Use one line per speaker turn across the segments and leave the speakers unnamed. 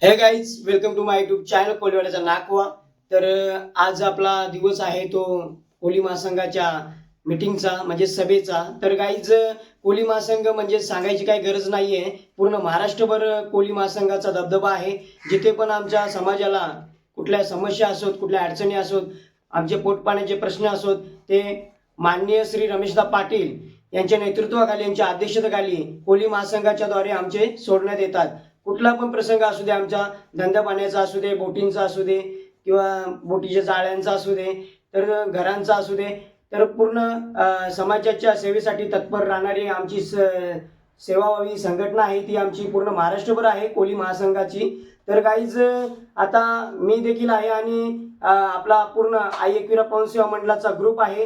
हे guys, welcome to my YouTube channel कोलीवाड्याचा नाकवा. तर आज आपला दिवस आहे तो कोली महासंघाच्या मीटिंगचा म्हणजे सभेचा. तर गाईज, कोली महासंघ म्हणजे सांगायची काही गरज नाहीये. पूर्ण महाराष्ट्रभर कोली महासंघाचा दबदबा आहे. जिथे पण आमच्या समाजाला कुठल्या समस्या असोत, कुठल्या अडचणी असोत, आमचे पोटपाण्याचे प्रश्न असोत, ते माननीय श्री रमेशदा पाटील यांच्या नेतृत्वाखाली, यांच्या अध्यक्षतेखाली कोली महासंघाच्या द्वारे आमचे सोडण्यात येतात. कुठला पण प्रसंग असू दे, आमचा धंदा पाण्याचा असू दे, बोटींचा असू दे किंवा बोटीच्या जाळ्यांचा असू दे, तर घरांचा असू दे, तर पूर्ण समाजाच्या सेवेसाठी तत्पर राहणारी आमची सेवाभावी संघटना आहे. ती आमची पूर्ण महाराष्ट्रभर आहे, कोली महासंघाची. तर गाईज, आता मी देखील आहे आणि आपला पूर्ण आई एकविरा पवन सेवा मंडळाचा ग्रुप आहे.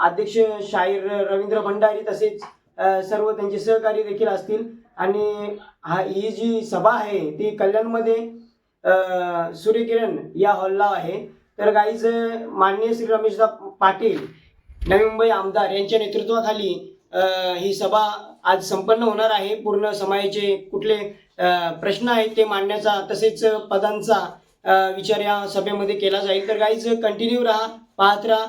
अध्यक्ष शाहीर रवींद्र भंडारी, तसेच सर्व त्यांचे सहकारी देखील असतील. आणि ही जी सभा आहे ती कल्याणमध्ये सूर्यकिरण या हॉलला आहे. तर गाईज, माननीय श्री रमेशदा पाटील, नवी मुंबई आमदार यांच्या नेतृत्वाखाली ही सभा आज संपन्न होणार आहे. पूर्ण समाजाचे कुठले प्रश्न आहेत ते मांडण्याचा, तसेच पदांचा विचार या सभेमध्ये केला जाईल. तर गाईज, कंटिन्यू राहा, पाहत राहा.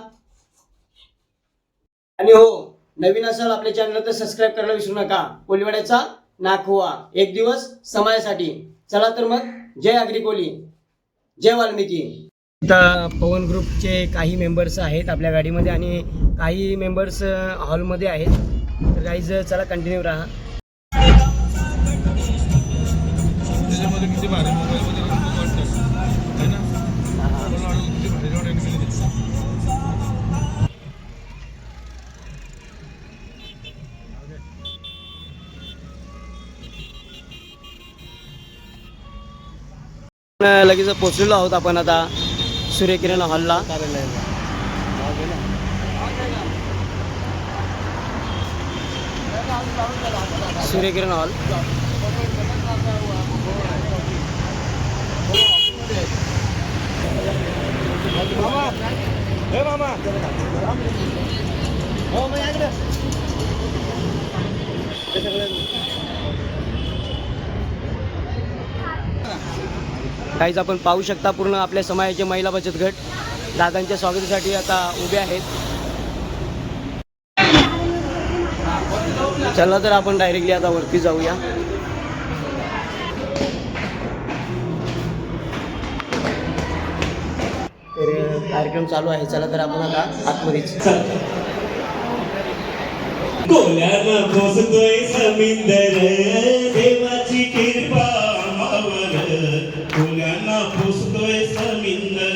आणि हो, नवीन असाल आपल्या चॅनल तर सबस्क्राईब करायला विसरू नका. कोलीवाड्याचा नाकवा, एक दिवस समाजासाठी. चला तर मग, जय आगरी कोली, जय वाल्मिकी. आता पवन ग्रुपचे काही मेंबर्स आहेत आपल्या गाडीमध्ये आणि काही मेंबर्स हॉलमध्ये आहेत. तर गाईज, चला कंटिन्यू राहा.
त्याच्यामध्ये किती भारी मोबाईलमध्ये वाटतं है ना. किती भारी
लगेच पोचलेलो आहोत आपण आता सूर्यकिरण हॉलला. सूर्यकिरण हॉल. काहीच आपण पाहू शकता, पूर्ण आपल्या समाजाचे महिला बचत गट दादांच्या स्वागतासाठी आता उभे आहेत. चला तर आपण डायरेक्टली आता वरती जाऊया. तर कार्यक्रम चालू आहे. चला तर आपण आता आतमध्येच.
कोल्यानं पोसतोय समिंदर, देवाची कृपा आम्हावर. कोल्यानं पोसतोय समिंदर,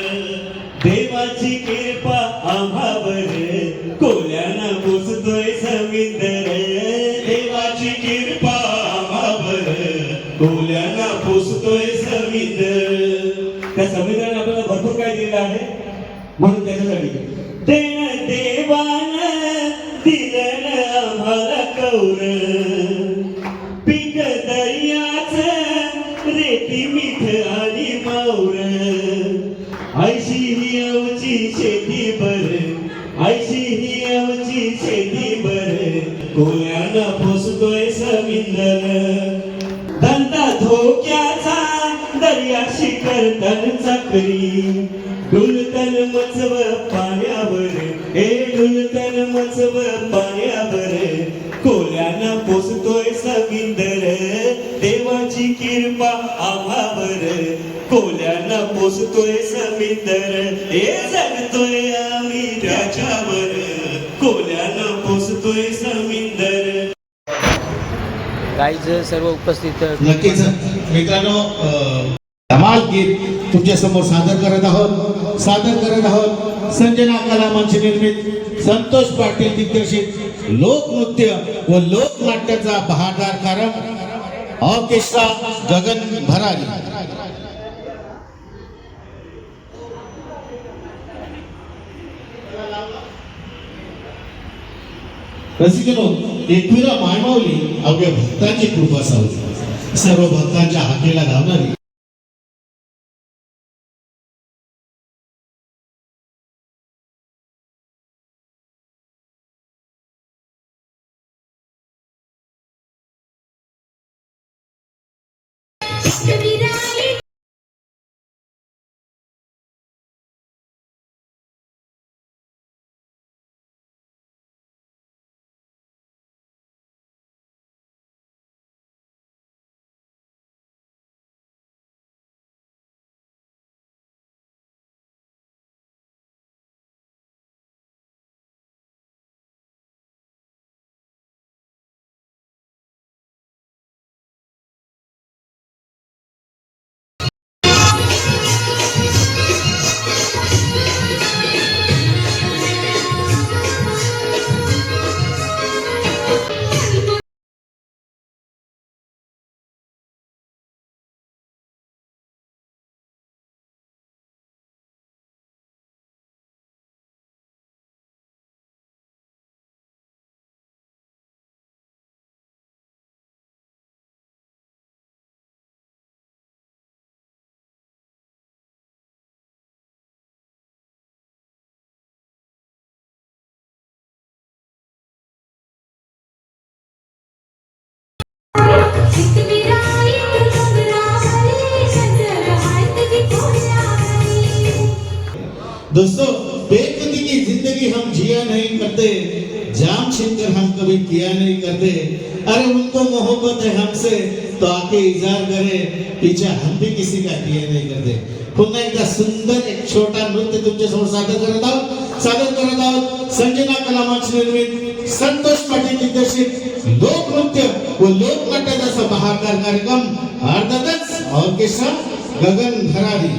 देवाची कृपा आम्हावर. कोल्यानं पोसतोय समिंदर, देवाची कृपा आम्हावर. कोल्यानं पोसतोय समिंदर. त्या समुद्राने आपल्याला भरपूर काय दिलं आहे, म्हणून त्याच्यासाठी देण देवान दिलं आम्हाला कौर. पीक दर्याच रेती मीठ आणि माऊर. ऐशी ही आमची शेती बर, ऐशी ही आमची शेती बर. कोल्यानं पोसतोय समिंदर, धंदा धोक्याचा दर्याशी करतन चाकरी. डुलतन मचव पाण्यावर, हे डुलतन मचव पाण्यावर. कोल्यानं पोसतोय समिंदर, देवाची कृपा आम्हावर. कोल्यानं पोसतोय समिंदर, हे जगतोय आम्ही त्याच्यावर. कोल्यानं पोसतोय समिंदर.
गाईज, सर्व उपस्थित
नक्कीच मित्रांनो, धमाल गीत तुमच्या समोर सादर करत आहोत. संजना कला मंच निर्मित, संतोष पाटील दिग्दर्शित लोकनृत्य व लोकनाट्याचा बहारदार कार्यक्रम ऑर्केस्ट्रा गगन भरारी. रसिकनो, एकविरा मायमावली अवघ्या भक्तांची कृपा सावली, सर्व भक्तांच्या हाकेला लावणारी. दोस्तों, बेखुदी की जिंदगी हम जिया नहीं करते, जाम छिनकर हम कभी किया नहीं करते। अरे उनको मोहब्बत है हमसे तो आके इजहार करे, पीछे हम भी किसी का किया नहीं करते। पुन्हा एकदा सुंदर एक छोटा नृत्य तुमच्यासमोर सादर करत आहोत संजना कला मंच निर्मित संतोष पाटील दिग्दर्शित लोकनृत्य व लोकनाट्याचा बहारदार कार्यक्रम अर्थातच ऑर्केस्ट्रा गगन भरारी।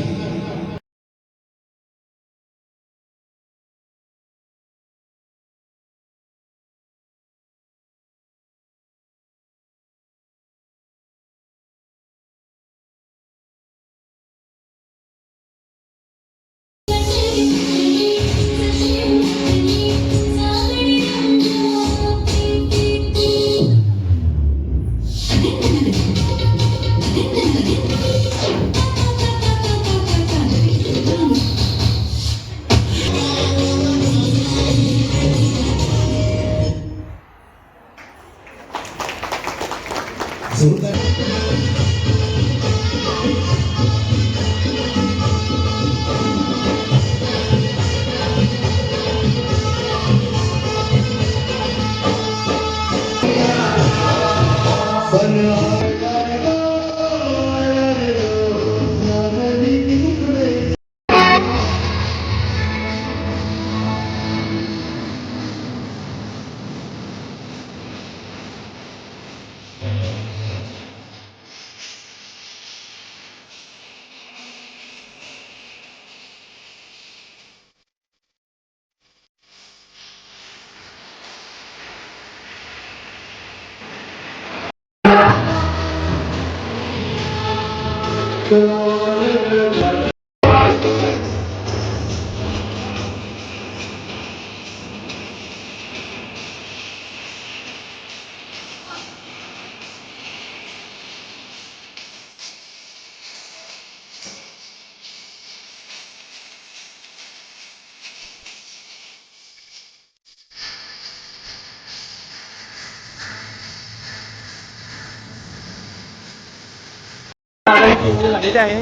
झालेले आहे.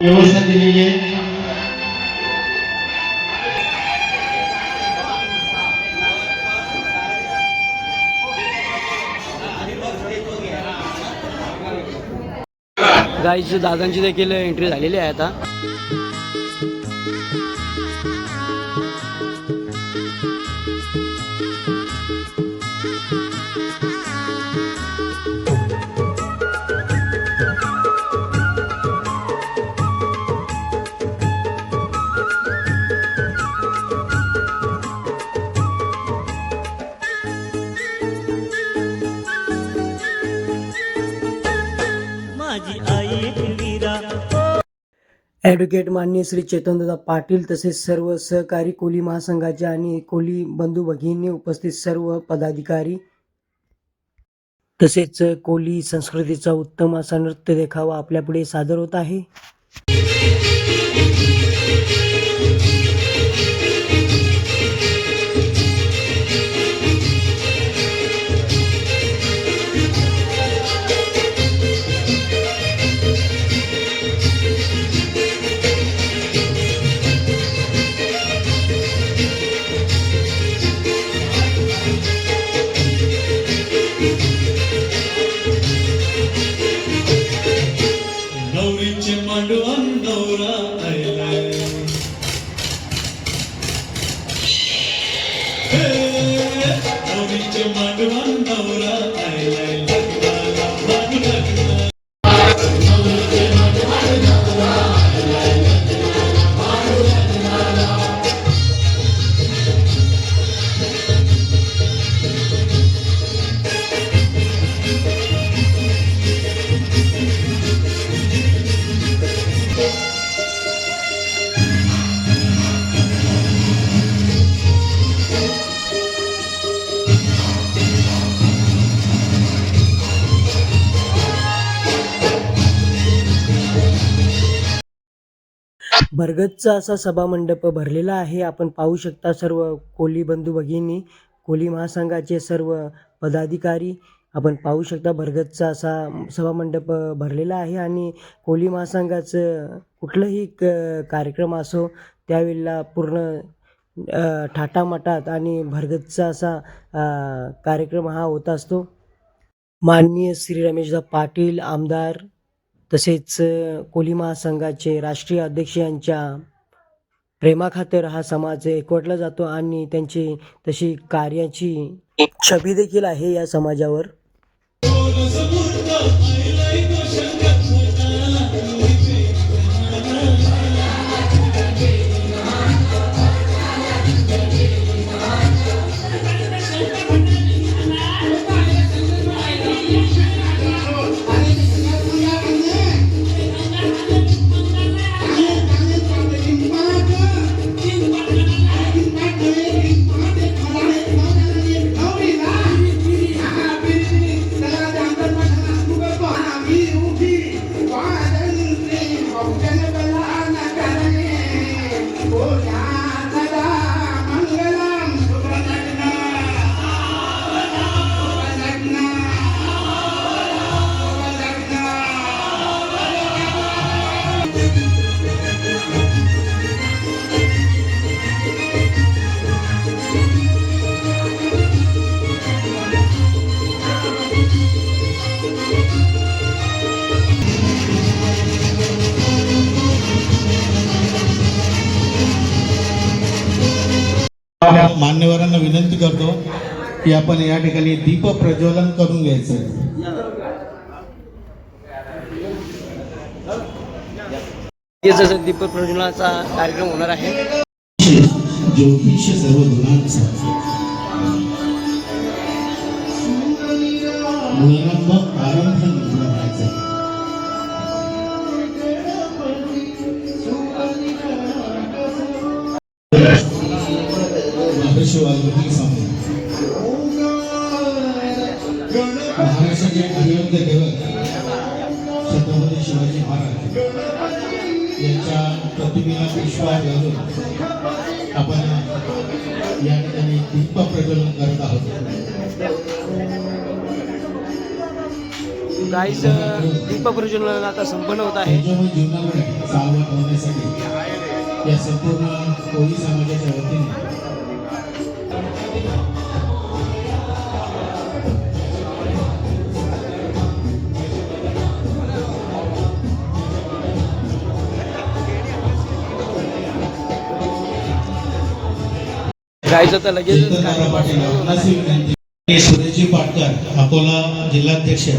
व्यवस्था दिलेली आहे।
गाईची दादांची देखील एंट्री झालेली आहे आता.
माझी आई एकवीरा.
ॲडव्होकेट माननीय श्री चेतनदादा पाटील तसेच सर्व सहकारी कोली महासंघाचे आणि कोली बंधू भगिनी उपस्थित सर्व पदाधिकारी तसेच कोली संस्कृतीचा उत्तम असा नृत्य देखावा आपल्यापुढे सादर होत आहे.
नवरीचे मांडवान नवरा आयलाय. नवरीचे मांडवान नवरा आयलाय. लग्नाला मान लग्न. नवरीचे मांडवान नवरा आयलाय. लग्नाला मान लग्नाला.
भरगतचा असा सभामंडप भरलेला आहे. आपण पाहू शकता सर्व कोली बंधू भगिनी, कोली महासंघाचे सर्व पदाधिकारी आपण पाहू शकता. भरगतचा असा सभामंडप भरलेला आहे आणि कोली महासंघाचं कुठलंही कार्यक्रम असो त्यावेळेला पूर्ण थाटामाटात आणि भरगतचा असा कार्यक्रम हा होत असतो. माननीय श्री रमेशदा पाटील आमदार तसेच कोली महासंघाचे राष्ट्रीय अध्यक्ष यांच्या प्रेमाखातर हा समाज एकवटला जातो आणि त्यांची तशी कार्याची छबी देखील आहे या समाजावर.
मान्यवरांना विनंती करतो की आपण या ठिकाणी दीप प्रज्वलन करून घ्यायचं.
दीप प्रज्वलनाचा कार्यक्रम होणार आहे.
ज्योतिष सर्व गुणांचा मुलांना आरंभ करायचं. महर्षी वाल्मिकी स्वामी महाराष्ट्राचे अयोध्य दैवत छत्रपती शिवाजी महाराज यांच्या प्रतिमेला पुष्पहार घालून आपण या ठिकाणी दीप प्रज्वलन करत आहोत.
गाईच दीप प्रज्वलन आता संपन्न होत आहे.
जीवनाकडे सावध होण्यासाठी या संपूर्ण कोळी समाजाच्या वतीने
गाईचं तर लगेच
सुरेशजी पाटकर अकोला जिल्हाध्यक्ष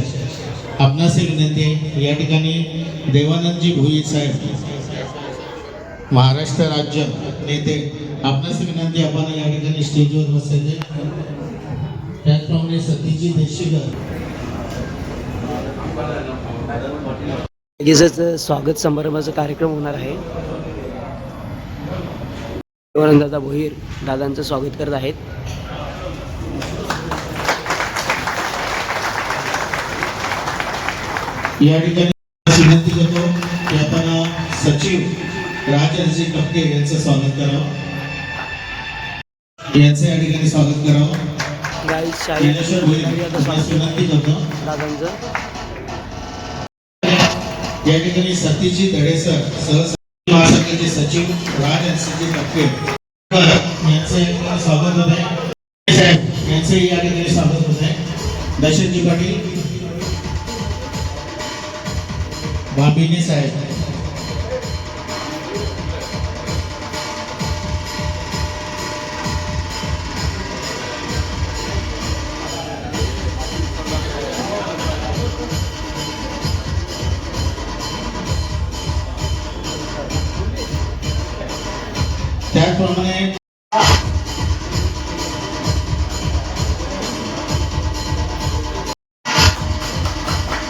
आपणासी विनंती या ठिकाणी देवानंदजी भोई साहेब महाराष्ट्र राज्य नेते आपणासी विनंती आपण या ठिकाणी स्टेजवर बसायचे. त्याचप्रमाणे सतीजी देशीकर
लगेचच स्वागत समारंभाचा कार्यक्रम होणार आहे. दादा भोईर दादांचं स्वागत करत आहेत.
या ठिकाणी विनंती करतो की आपण सचिव राजर्षी कपके यांचं स्वागत करावं. यांचं या ठिकाणी स्वागत करावं.
गाईज शाही
विनंती करतो
दादांचं.
या ठिकाणी सतीजी धडेसर महासंघाचे सचिव राजर्षी कपके यांचं या ठिकाणी स्वागत होत आहे. यांचंही या ठिकाणी स्वागत होत आहे. दशरथजी पाटील बाबीने साहेब त्याचप्रमाणे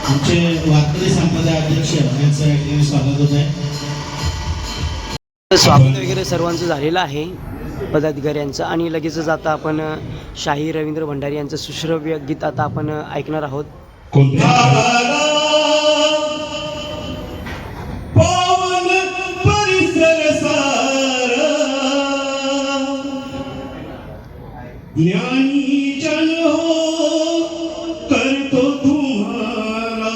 आमचे वारकरी संप्रदाय अध्यक्ष यांचं या ठिकाणी स्वागत होत आहे.
स्वागत वगैरे सर्वांचं झालेलं आहे पदाधिकाऱ्यांचं. आणि लगेचच आता आपण शाही रवींद्र भंडारी यांचं सुश्रव्य गीत आता आपण ऐकणार आहोत.
पावन परिसर सारा ज्ञानी जन हो करतो तुम्हाला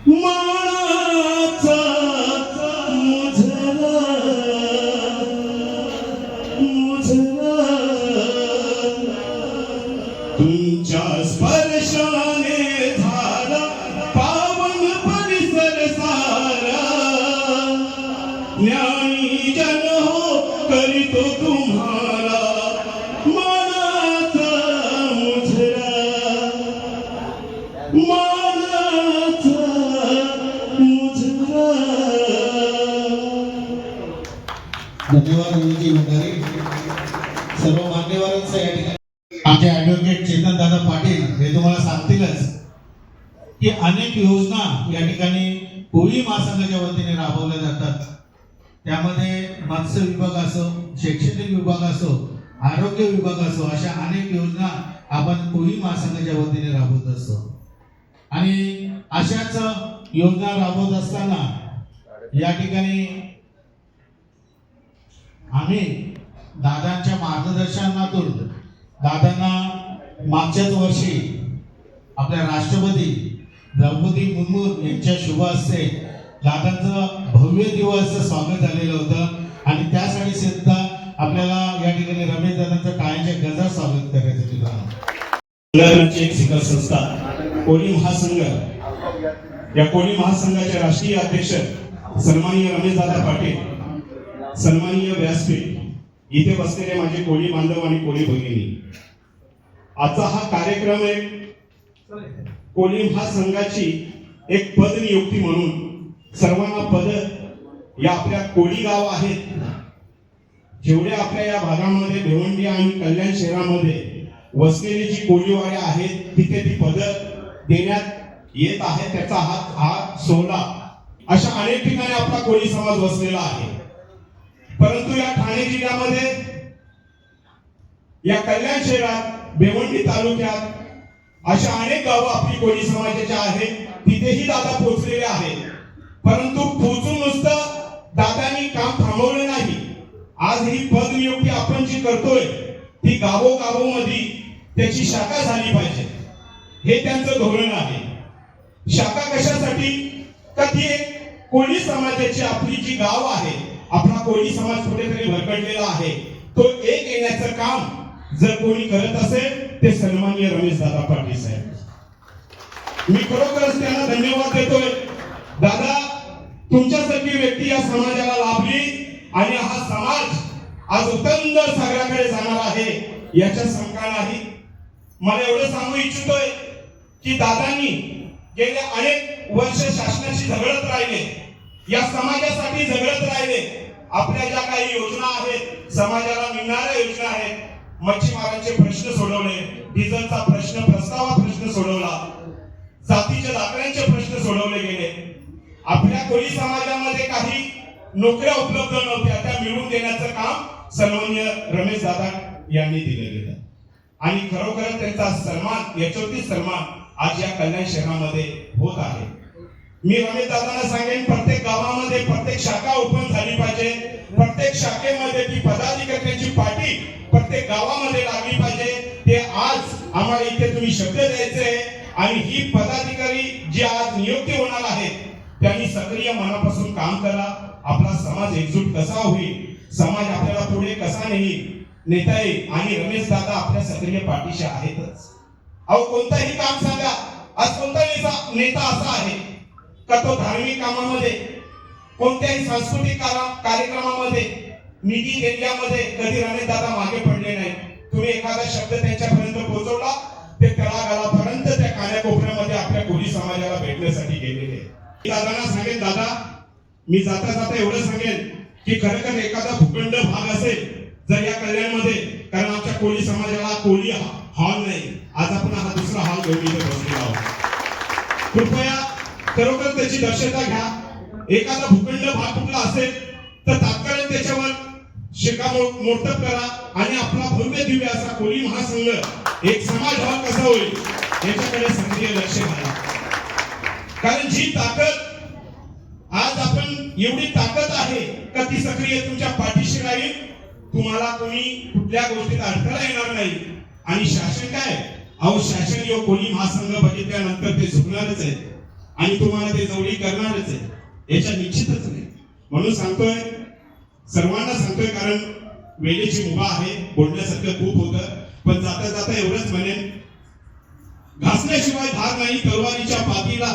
मानाचा मुझला तुमच्या स्पर्शाने झाला पावन परिसर सारा ज्ञानी जन हो करीतो तुम्हाला मानाचा मुझरा मानाचा मुझरा.
धन्यवाद विनोदी भंडारी. सर्व मान्यवरांचं या ठिकाणी आमचे ॲडव्होकेट चेतन दादा पाटील हे तुम्हाला सांगतीलच की अनेक योजना या ठिकाणी कोळी महासंघाच्या वतीने राबवल्या जातात. त्यामध्ये मत्स्य विभाग असो, शैक्षणिक विभाग असो, आरोग्य विभाग असो, अशा अनेक योजना आपण कोळी महासंघाच्या वतीने राबवत असतो. आणि अशाच योजना राबवत असताना या ठिकाणी आम्ही दादांच्या मार्गदर्शनातून दादांना मागच्याच वर्षी आपल्या राष्ट्रपती द्रौपदी मुर्मू यांच्या शुभ हस्ते दादांचं भव्य दिवस स्वागत झालेलं होतं. आणि त्यासाठी सुद्धा आपल्याला या ठिकाणी रमेश दादांचं टाळ्यांच्या गजरात स्वागत करायचं होतं.
एक शिखर संस्था कोळी महासंघ, या कोळी महासंघाचे राष्ट्रीय अध्यक्ष सन्माननीय रमेशदादा पाटील, सन्माननीय व्यासपीठ, इथे बसलेले माझे कोळी बांधव आणि कोळी भगिनी, आजचा हा कार्यक्रम एक कोळी महासंघाची एक पद नियुक्ती म्हणून सर्वांना पद या आपल्या कोळी गाव आहेत जेवढे आपल्या या भागामध्ये भिवंडी आणि कल्याण शहरामध्ये वसलेली जी कोळीवाड्या आहेत तिथे ती पद देण्यात येत आहे. त्याचा हा सोहळा अशा अनेक ठिकाणी आपला कोळी समाज वसलेला आहे. परंतु या ठाणे जिल्ह्यामध्ये या कल्याण शहरात भिवंडी तालुक्यात अशा अनेक गावं आपली कोळी समाजाची आहेत. तिथेही दादा पोहोचलेले आहेत. परंतु पोहोचून नुसतं दादांनी काम थांबवलं नाही. आज ही पद नियुक्ती आपण जी करतोय ती गावोगावोमध्ये त्याची शाखा झाली पाहिजे, हे त्यांचं धोरण आहे. शाखा कशासाठी? का ती एक कोळी समाजाची आपली जी गाव आहे, आपला कोळी समाज कुठेतरी भरकटलेला आहे, तो एक येण्याचं काम जर कोणी करत असेल ते सन्माननीय रमेशदादा पाटील साहेब. मी खरोखरच त्यांना धन्यवाद देतोय. दादा, तुमच्यासारखी व्यक्ती या समाजाला लाभली आणि हा समाज आज उतंदर सागराकडे जाणार आहे याच्या शंका नाही. मला एवढं सांगू इच्छितोय की दादांनी गेल्या अनेक वर्ष शासनाशी झगडत राहिले, या समाजासाठी झगडत राहिले. आपल्या ज्या काही योजना आहेत, समाजाला मिळणाऱ्या योजना आहेत, मच्छीमारांचे प्रश्न सोडवले, डिझेलचा प्रश्न, प्रस्तावा प्रश्न सोडवला. जातीच्या दाखल्यांचे प्रश्न सोडवले गेले. आपल्या कोळी समाजामध्ये काही नोकऱ्या उपलब्ध नव्हत्या, त्या मिळवून देण्याचं काम सन्माननीय रमेश दादा यांनी दिलं गेलं आणि खरोखर त्यांचा सन्मान, यशोवृत्ती सन्मान आज या कल्याण शहरामध्ये होत आहे. मी रमेश दादांना सांगेन, प्रत्येक गावामध्ये प्रत्येक शाखा ओपन झाली पाहिजे. प्रत्येक शाखेमध्ये ती पदाधिकाऱ्यांची पार्टी प्रत्येक गावामध्ये लागली पाहिजे. ते आज आम्हाला इथे तुम्ही शब्द द्यायचे आणि ही पदाधिकारी जी आज नियुक्ती होणार आहेत त्यांनी सक्रिय मनापासून काम करा. आपला समाज एकजूट कसा होईल, समाज आपल्याला पुढे कसा नेता येईल आणि रमेश दादा आपल्या सक्रिय पाठीशी आहेतच. अहो कोणताही काम सांगा, आज कोणता नेता असा आहे का तो धार्मिक कामामध्ये, कोणत्याही सांस्कृतिक कार्यक्रमामध्ये, निधी देण्यामध्ये कधी रमेश दादा मागे पडले नाही. तुम्ही एखादा शब्द त्यांच्यापर्यंत पोहोचवला ते तळागाळापर्यंत त्या कान्याकोपऱ्यामध्ये आपल्या कोळी समाजाला भेटण्यासाठी गेलेले. दादांना सांगेन, दादा मी जाता जाता एवढं सांगेन की खरं एखादा भूखंड भाग असेल जर या कल्याणमध्ये, कारण आमच्या कोळी समाजाला कोळी हॉल नाही, आज आपण हा दुसरा हॉल घेऊन इथे बसलेलो आहोत. कृपया खरोखर त्याची दक्षता घ्या. एखादा भूखंड भाग कुठला असेल तर तात्काळ त्याच्यावर शिक्कामोर्तब करा आणि आपला भव्य दिव्य असा कोळी महासंघ एक समाज हॉल कसा होईल याच्याकडे सक्रिय लक्ष घाला. कारण जी ताकद आज आपण एवढी ताकद आहे का ती सक्रिय तुमच्या पाठीशी राहील. तुम्हाला कोणी कुठल्या गोष्टीत अडथळा येणार नाही. आणि शासन काय, अहो शासन यो कोळी महासंघ बघितल्यानंतर ते झुकणारच आहे आणि तुम्हाला ते जवळी करणारच आहे, याच्या निश्चितच नाही. म्हणून सांगतोय, सर्वांना सांगतोय, कारण वेळेची मुभा आहे, बोलण्यासारखं खूप होतं, पण जाता जाता एवढंच म्हणेन, घासल्याशिवाय धार नाही तलवारीच्या पातीला,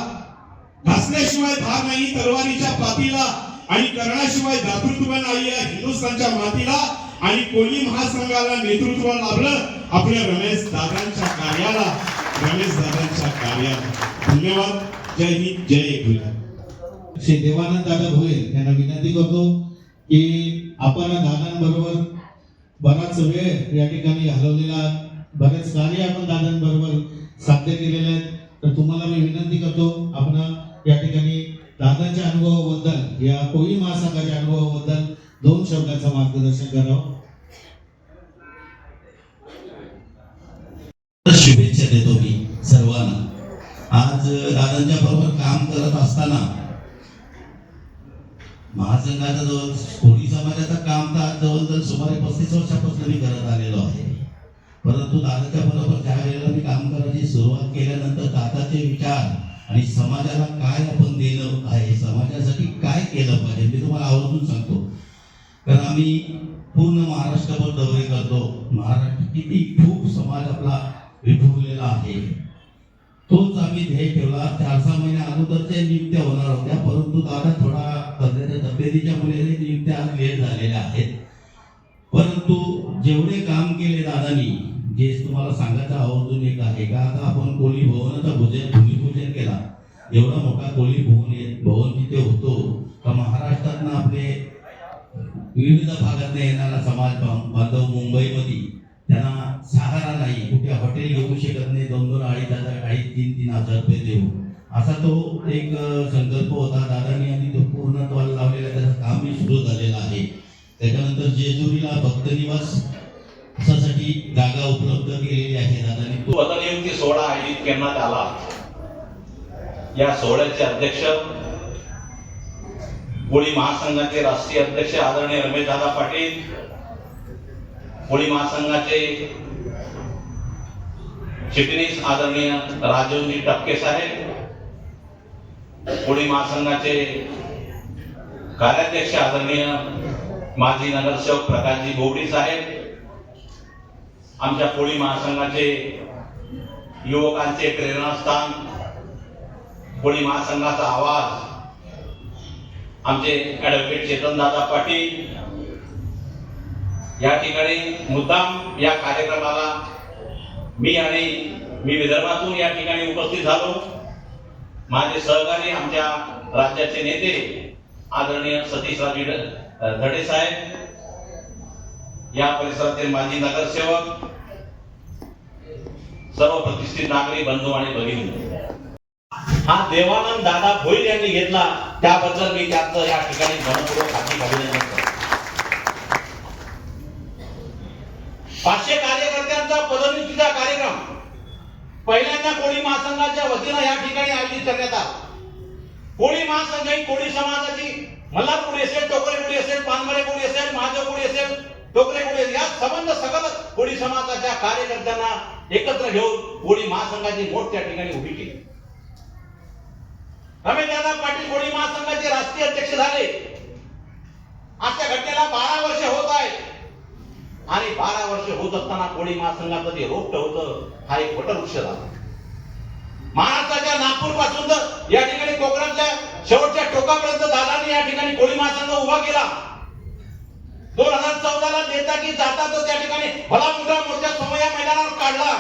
घासल्याशिवाय धार नाही तलवारीच्या पातीला आणि करण्याशिवाय दातृत्व नाही या हिंदुस्थानच्या मातीला. आणि कोळी महासंघाला नेतृत्व लाभलं आपल्या रमेश दादांच्या कार्याला, रमेश दादांच्या कार्याला. धन्यवाद. जय हिंद, जय एकविरा.
श्री देवानंद दादा भोये यांना विनंती करतो की आपण दादांबरोबर बराच वेळ या ठिकाणी घालवलेला, बरेच कार्य आपण दादांबरोबर साध्य केलेले आहेत. तर तुम्हाला मी विनंती करतो आपण या ठिकाणी दादांच्या अनुभवाबद्दल, या कोळी महासंघाच्या अनुभवाबद्दल 2 शब्दाचं मार्गदर्शन करावं. शुभेच्छा देतो मी सर्वांना. आज दादांच्या बरोबर काम करत असताना महासंघाचं जवळ कोळी समाजाचं काम तर आज जवळजवळ सुमारे 35 वर्षापासून मी करत आलेलो आहे. परंतु दादाच्या बरोबर ज्या वेळेला मी काम करायची सुरुवात केल्यानंतर दादाचे विचार आणि समाजाला काय आपण दिलं आहे, समाजासाठी काय केलं पाहिजे, मी तुम्हाला आवर्जून सांगतो. कारण आम्ही पूर्ण महाराष्ट्रभर दौरे करतो. महाराष्ट्र किती खूप समाज आपला विखुरलेला आहे, तोच आम्ही ध्येय ठेवला. 4-6 महिने अगोदरच्या नियुक्त्या होणार होत्या, परंतु दादा थोडा सध्याच्या तब्येतीच्या मुळे नियुक्त्या आज लेट झालेल्या आहेत. परंतु जेवढे काम केले दादांनी, जे तुम्हाला सांगायचं आवर्जून एक आहे का, आता आपण कोळी भवनाचं भूमिपूजन केला. एवढा मोठा कोळी भवन तिथे होतो का महाराष्ट्रातनं आपले विविध भागात येणारा समाज बांधव मुंबईमध्ये त्यांना सहारा नाही, कुठे हॉटेल घेऊ शकत नाही, 2-2, 2,500, 3,000 रुपये देऊ, असा तो एक संकल्प होता दादांनी आणि तो पूर्णत्वाला लावलेला त्याचं कामही सुरू झालेलं आहे. त्याच्यानंतर जेजुरीला भक्त निवासासाठी जागा उपलब्ध केलेली आहे दादांनी.
पदनियुक्ती सोहळा आयोजित करण्यात आला. या सोहळ्याचे अध्यक्ष कोळी महासंघाचे राष्ट्रीय अध्यक्ष आदरणीय रमेशदादा पाटील, कोळी महासंघाचे चिटणीस आदरणीय राजूजी टपके साहेब, कोळी महासंघाचे कार्याध्यक्ष आदरणीय माजी नगरसेवक प्रकाशजी बोबडी साहेब, आमच्या कोळी महासंघाचे युवकांचे प्रेरणास्थान, कोळी महासंघाचा आवाज आमचे ॲडव्होकेट चेतनदादा पाटील, या ठिकाणी मुद्दाम या कार्यक्रमाला मी विदर्भातून या ठिकाणी उपस्थित झालो. माझे सहकारी आमच्या राज्याचे नेते आदरणीय सतीशरावजी धडे साहेब, या परिसरातील माजी नगरसेवक, सर्व प्रतिष्ठित नागरिक बंधू आणि भगिनी, हा देवानंद दादा भोईर यांनी घेतला, त्याबद्दल मी त्याचं या ठिकाणी मनपूर्वक हार्दिक अभिनंदन करतो. 500 कार्यकर्त्यांचा पदनियुक्तीचा कार्यक्रम पहिल्यांदा कोळी महासंघाच्या वतीनं या ठिकाणी आयोजित करण्यात आला. कोळी महासंघ ही कोळी समाजाची मल्हार कोळी असेल, टोकरे कोळी असेल, पानमरे कोळी असेल, महादेव कोळी असेल, टोकरे कोळी असेल, या संबंध सकल कोळी समाजाच्या कार्यकर्त्यांना एकत्र घेऊन कोळी महासंघाची मोठ त्या ठिकाणी उभी केली. रमेशदादा पाटील कोळी महासंघाचे राष्ट्रीय अध्यक्ष झाले. आजच्या घटनेला 12 वर्ष होत आहेत आणि 12 वर्ष होत असताना कोळी महासंघाचं जे रोपट होतं हा एक वटवृक्ष झाला. महाराष्ट्राच्या नागपूर पासून तर या ठिकाणी कोकणाच्या शेवटच्या टोकापर्यंत दादांनी या ठिकाणी कोळी महासंघ उभा केला. 2014ला देता की जाता तर त्या ठिकाणी भला मोठा मोर्चा समया मैदानावर काढला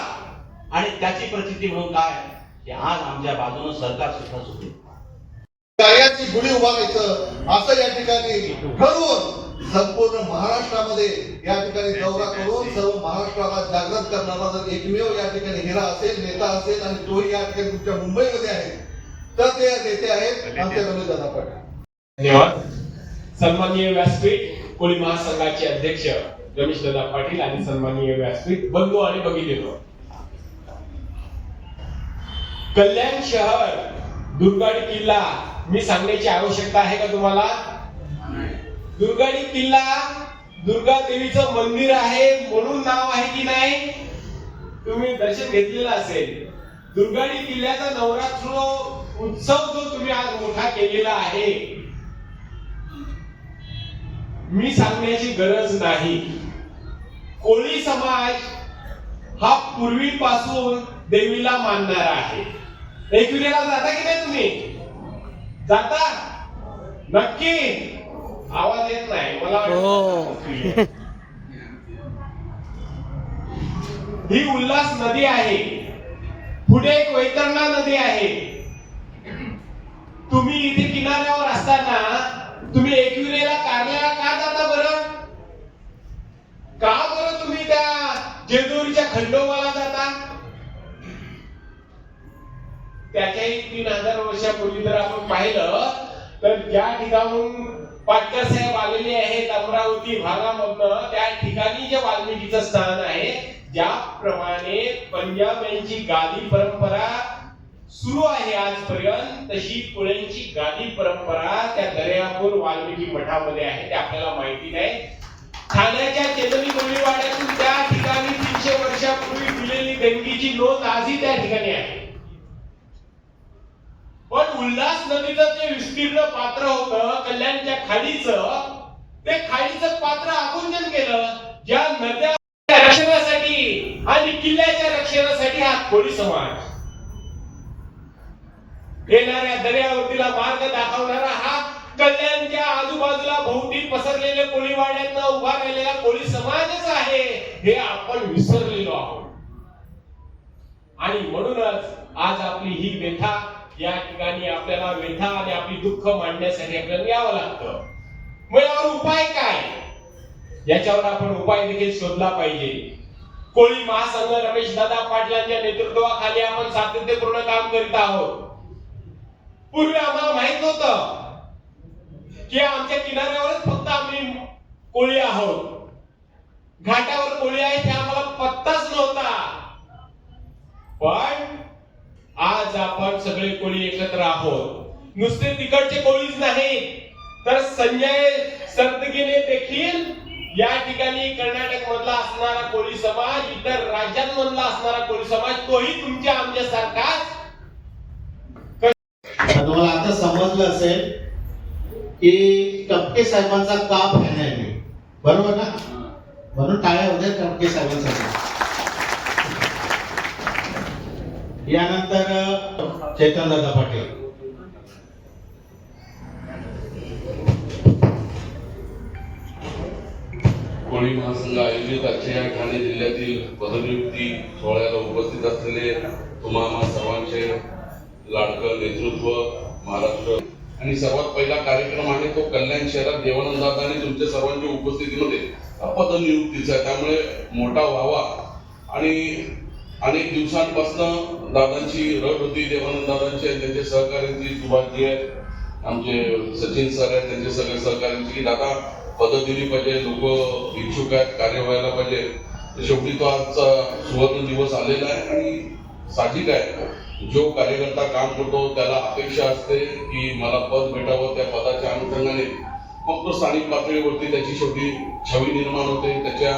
आणि त्याची प्रचिती म्हणून काय की आज आमच्या बाजूने सरकार सुद्धा सुटले.
कार्याची गुढी उभारायचं असं या ठिकाणी ठरवून संपूर्ण महाराष्ट्रामध्ये या ठिकाणी दौरा करून सर्व महाराष्ट्राला जागृत करणारा जर एकमेव या ठिकाणी हिरा असेल, नेता असेल आणि तोही या ठिकाणी तुमच्या मुंबईमध्ये आहे तर ते नेते आहेत आमचे रमेशदादा पाटील.
धन्यवाद. सन्माननीय व्यासपीठ कोळी महासंघाचे अध्यक्ष रमेशदादा पाटील आणि सन्माननीय व्यासपीठ बंधू आणि भगिनींनो, कल्याण शहर दुर्गाडी किल्ला मी सांगण्याची आवश्यकता आहे का तुम्हाला? दुर्गाडी किल्ला दुर्गा देवीचं मंदिर आहे म्हणून नाव आहे की नाही? तुम्ही दर्शन घेतलेलं असेल. दुर्गाडी किल्ल्याचा नवरात्र उत्सव जो तुम्ही आज मोठा केलेला आहे, मी सांगण्याची गरज नाही. कोळी समाज हा पूर्वीपासून देवीला मानणारा आहे. एकविरेला जाता की नाही तुम्ही? जाता नक्की? आवाज येत नाही मला. ही उल्हास नदी आहे, पुढे एक वैतरणा नदी आहे. तुम्ही इथे किनाऱ्यावर असताना तुम्ही एकविरेला कारल्याला का जाता बरं? का बरं तुम्ही त्या जेजुरीच्या खंडोबाला जाता? त्याच्याही 3000 वर्षापूर्वी जर आपण पाहिलं तर ज्या ठिकाणून पाटकर साहेब आलेले आहेत अमरावती भागामधनं, त्या ठिकाणी जे वाल्मिकीचं स्थान आहे, ज्याप्रमाणे पंजाब यांची गादी परंपरा सुरू आहे आजपर्यंत, तशी पुळ्यांची गादी परंपरा त्या दर्यापूर वाल्मिकी मठामध्ये आहे. ते आपल्याला माहिती नाही. ठाण्याच्या चेतनी कोळीवाड्यातून त्या ठिकाणी 300 वर्षापूर्वी दिलेली देणगीची नोंद आजही त्या ठिकाणी आहे. पण उल्हास नदीचं जे विस्तीर्ण पात्र होतं कल्याणच्या खाडीचं, ते खाडीचं पात्र आकुंचन केलं. ज्या नद्या रक्षणासाठी आणि किल्ल्याच्या रक्षणासाठी हा कोळी समाज, येणाऱ्या दर्यावर्तीला मार्ग दाखवणारा हा कल्याणच्या आजूबाजूला भोवती पसरलेले कोळीवाड्यातनं उभा राहिलेला कोळी समाजच आहे, हे आपण विसरलेलो आहोत. आणि म्हणूनच आज आपली ही व्यथा या ठिकाणी आपल्याला व्यथा आणि आपली दुःख मांडण्यासाठी आपल्याला यावं लागतं. मग यावर उपाय काय? याच्यावर आपण उपाय देखील शोधला पाहिजे. कोळी महासंघ रमेशदादा पाटलांच्या नेतृत्वाखाली आपण सातत्यपूर्ण काम करीत आहोत. पूर्वी आम्हाला माहित नव्हतं की आमच्या किनाऱ्यावरच फक्त आम्ही कोळी आहोत, घाटावर कोळी आहे हे आम्हाला पत्ताच नव्हता. पण आज आपण सगळे कोळी एकत्र आहोत. नुसते तिकडचे कोळीच नाही तर संजय सरतगीने देखील या ठिकाणी कर्नाटक मधला असणारा कोळी समाज, इतर राज्यांमधला असणारा कोळी समाज, तोही तुमच्या आमच्यासारखाच.
तुम्हाला आता समजलं असेल की टपके साहेबांचा का फॅन आहे मी, बरोबर ना? म्हणून टाळ्या होत्या टपके साहेबांसाठी. यानंतर चेतनदादा पाटील.
कोळी महासंघ आयोजित आजच्या या ठाणे जिल्ह्यातील पदनियुक्ती सोहळ्याला उपस्थित असलेले तुम्हा सर्वांचे लाडकं नेतृत्व महाराष्ट्र, आणि सर्वात पहिला कार्यक्रम आहे तो कल्याण शहरात देवानंद दादा आणि तुमच्या सर्वांच्या उपस्थितीमध्ये पदनियुक्तीचा, त्यामुळे मोठा व्हावा. आणि अनेक दिवसांपासून दादांची रट होती, देवानंद दादांची आणि त्यांच्या सहकार्यांची, सुभाषजी आहेत, आमचे सचिन सर आहेत, त्यांचे सगळे सहकार्यांची की दादा पदं दिली पाहिजे, लोक इच्छुक आहेत, कार्य व्हायला पाहिजे. शेवटी तो आजचा सुवर्ण दिवस आलेला आहे आणि साहजिक आहे, जो कार्यकर्ता काम करतो त्याला अपेक्षा असते की मला पद भेटावं, त्या पदाच्या अनुषंगाने मग तो स्थानिक पातळीवरती त्याची शेवटी छवी निर्माण होते, त्याच्या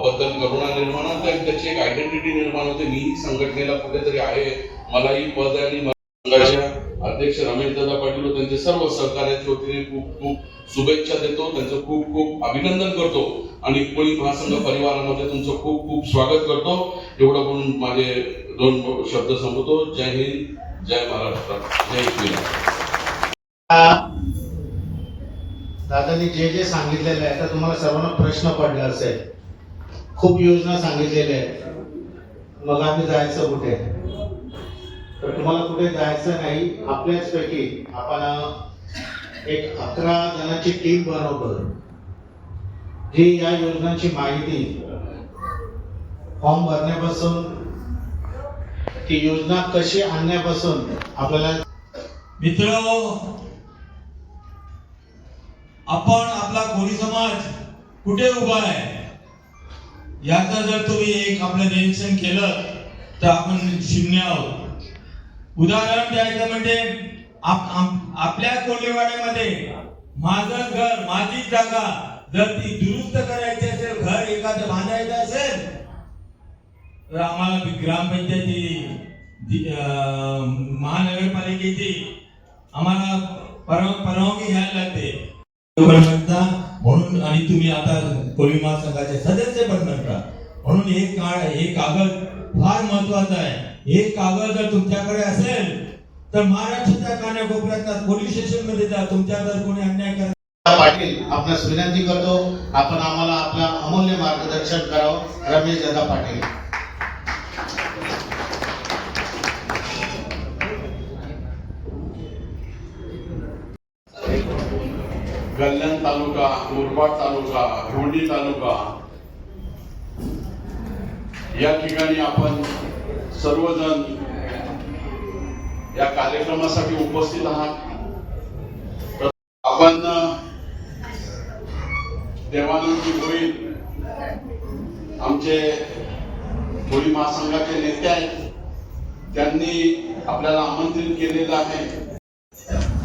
बद्दल करुणा निर्माण होते आणि त्याची एक आयडेंटिटी निर्माण होते. मीही संघटनेला कुठेतरी आहे, मलाही पद आहे आणि संघाच्या अध्यक्ष रमेश दादा पाटील व त्यांचे सर्व सहकार्याच्या वतीने खूप खूप शुभेच्छा देतो, त्यांचं खूप खूप अभिनंदन करतो आणि कोळी महासंघ परिवारामध्ये तुमचं खूप खूप स्वागत करतो. एवढं बोलून माझे 2 शब्द संपवतो. जय हिंद, जय महाराष्ट्र, जय श्रीराम.
दादांनी जे जे सांगितलेलं आहे तर तुम्हाला सर्वांना प्रश्न पडला असेल. खूप योजना सांगितलेल्या आहेत, मग आम्ही जायचं कुठे? तर तुम्हाला कुठे जायचं नाही. आपल्याच पैकी आपण एक 11 जणांची टीम बनवतो, जी या योजनांची माहिती फॉर्म भरण्यापासून ती योजना कशी आणण्यापासून आपल्याला.
मित्र, आपण आपला कोळी समाज कुठे उभा आहे याचं जर तुम्ही एक आपलं निरीक्षण केलं तर आपण शून्य आहोत. उदाहरण द्यायचं म्हणजे आपल्या कोळीवाड्यामध्ये माझं घर, माझी जागा जर ती दुरुस्त करायची असेल, घर एखादं बांधायचं असेल तर आम्हाला ग्रामपंचायती, महानगरपालिकेची आम्हाला परवानगी घ्यायला लागते म्हणून. आणि तुम्ही आता कोळी महासंघाचे सदस्य पण बनता म्हणून हे कागद फार महत्वाचा आहे. हे कागद जर तुमच्याकडे असेल तर महाराष्ट्राच्या कानाकोपऱ्यात पोलीस स्टेशन मध्ये जा. तुमच्या जर कोणी अन्याय करत
पाटील आपणास विनंती करतो, आपण आम्हाला आपला अमूल्य मार्गदर्शन करावं. रमेश दादा पाटील.
कल्याण तालुका, मुरबाड तालुका, भिवंडी तालुका या ठिकाणी आपण सर्वजण या कार्यक्रमासाठी उपस्थित आहात. आपण देवानंदजी भोईर आमचे कोळी महासंघाचे नेते आहेत, त्यांनी आपल्याला आमंत्रित केलेलं आहे.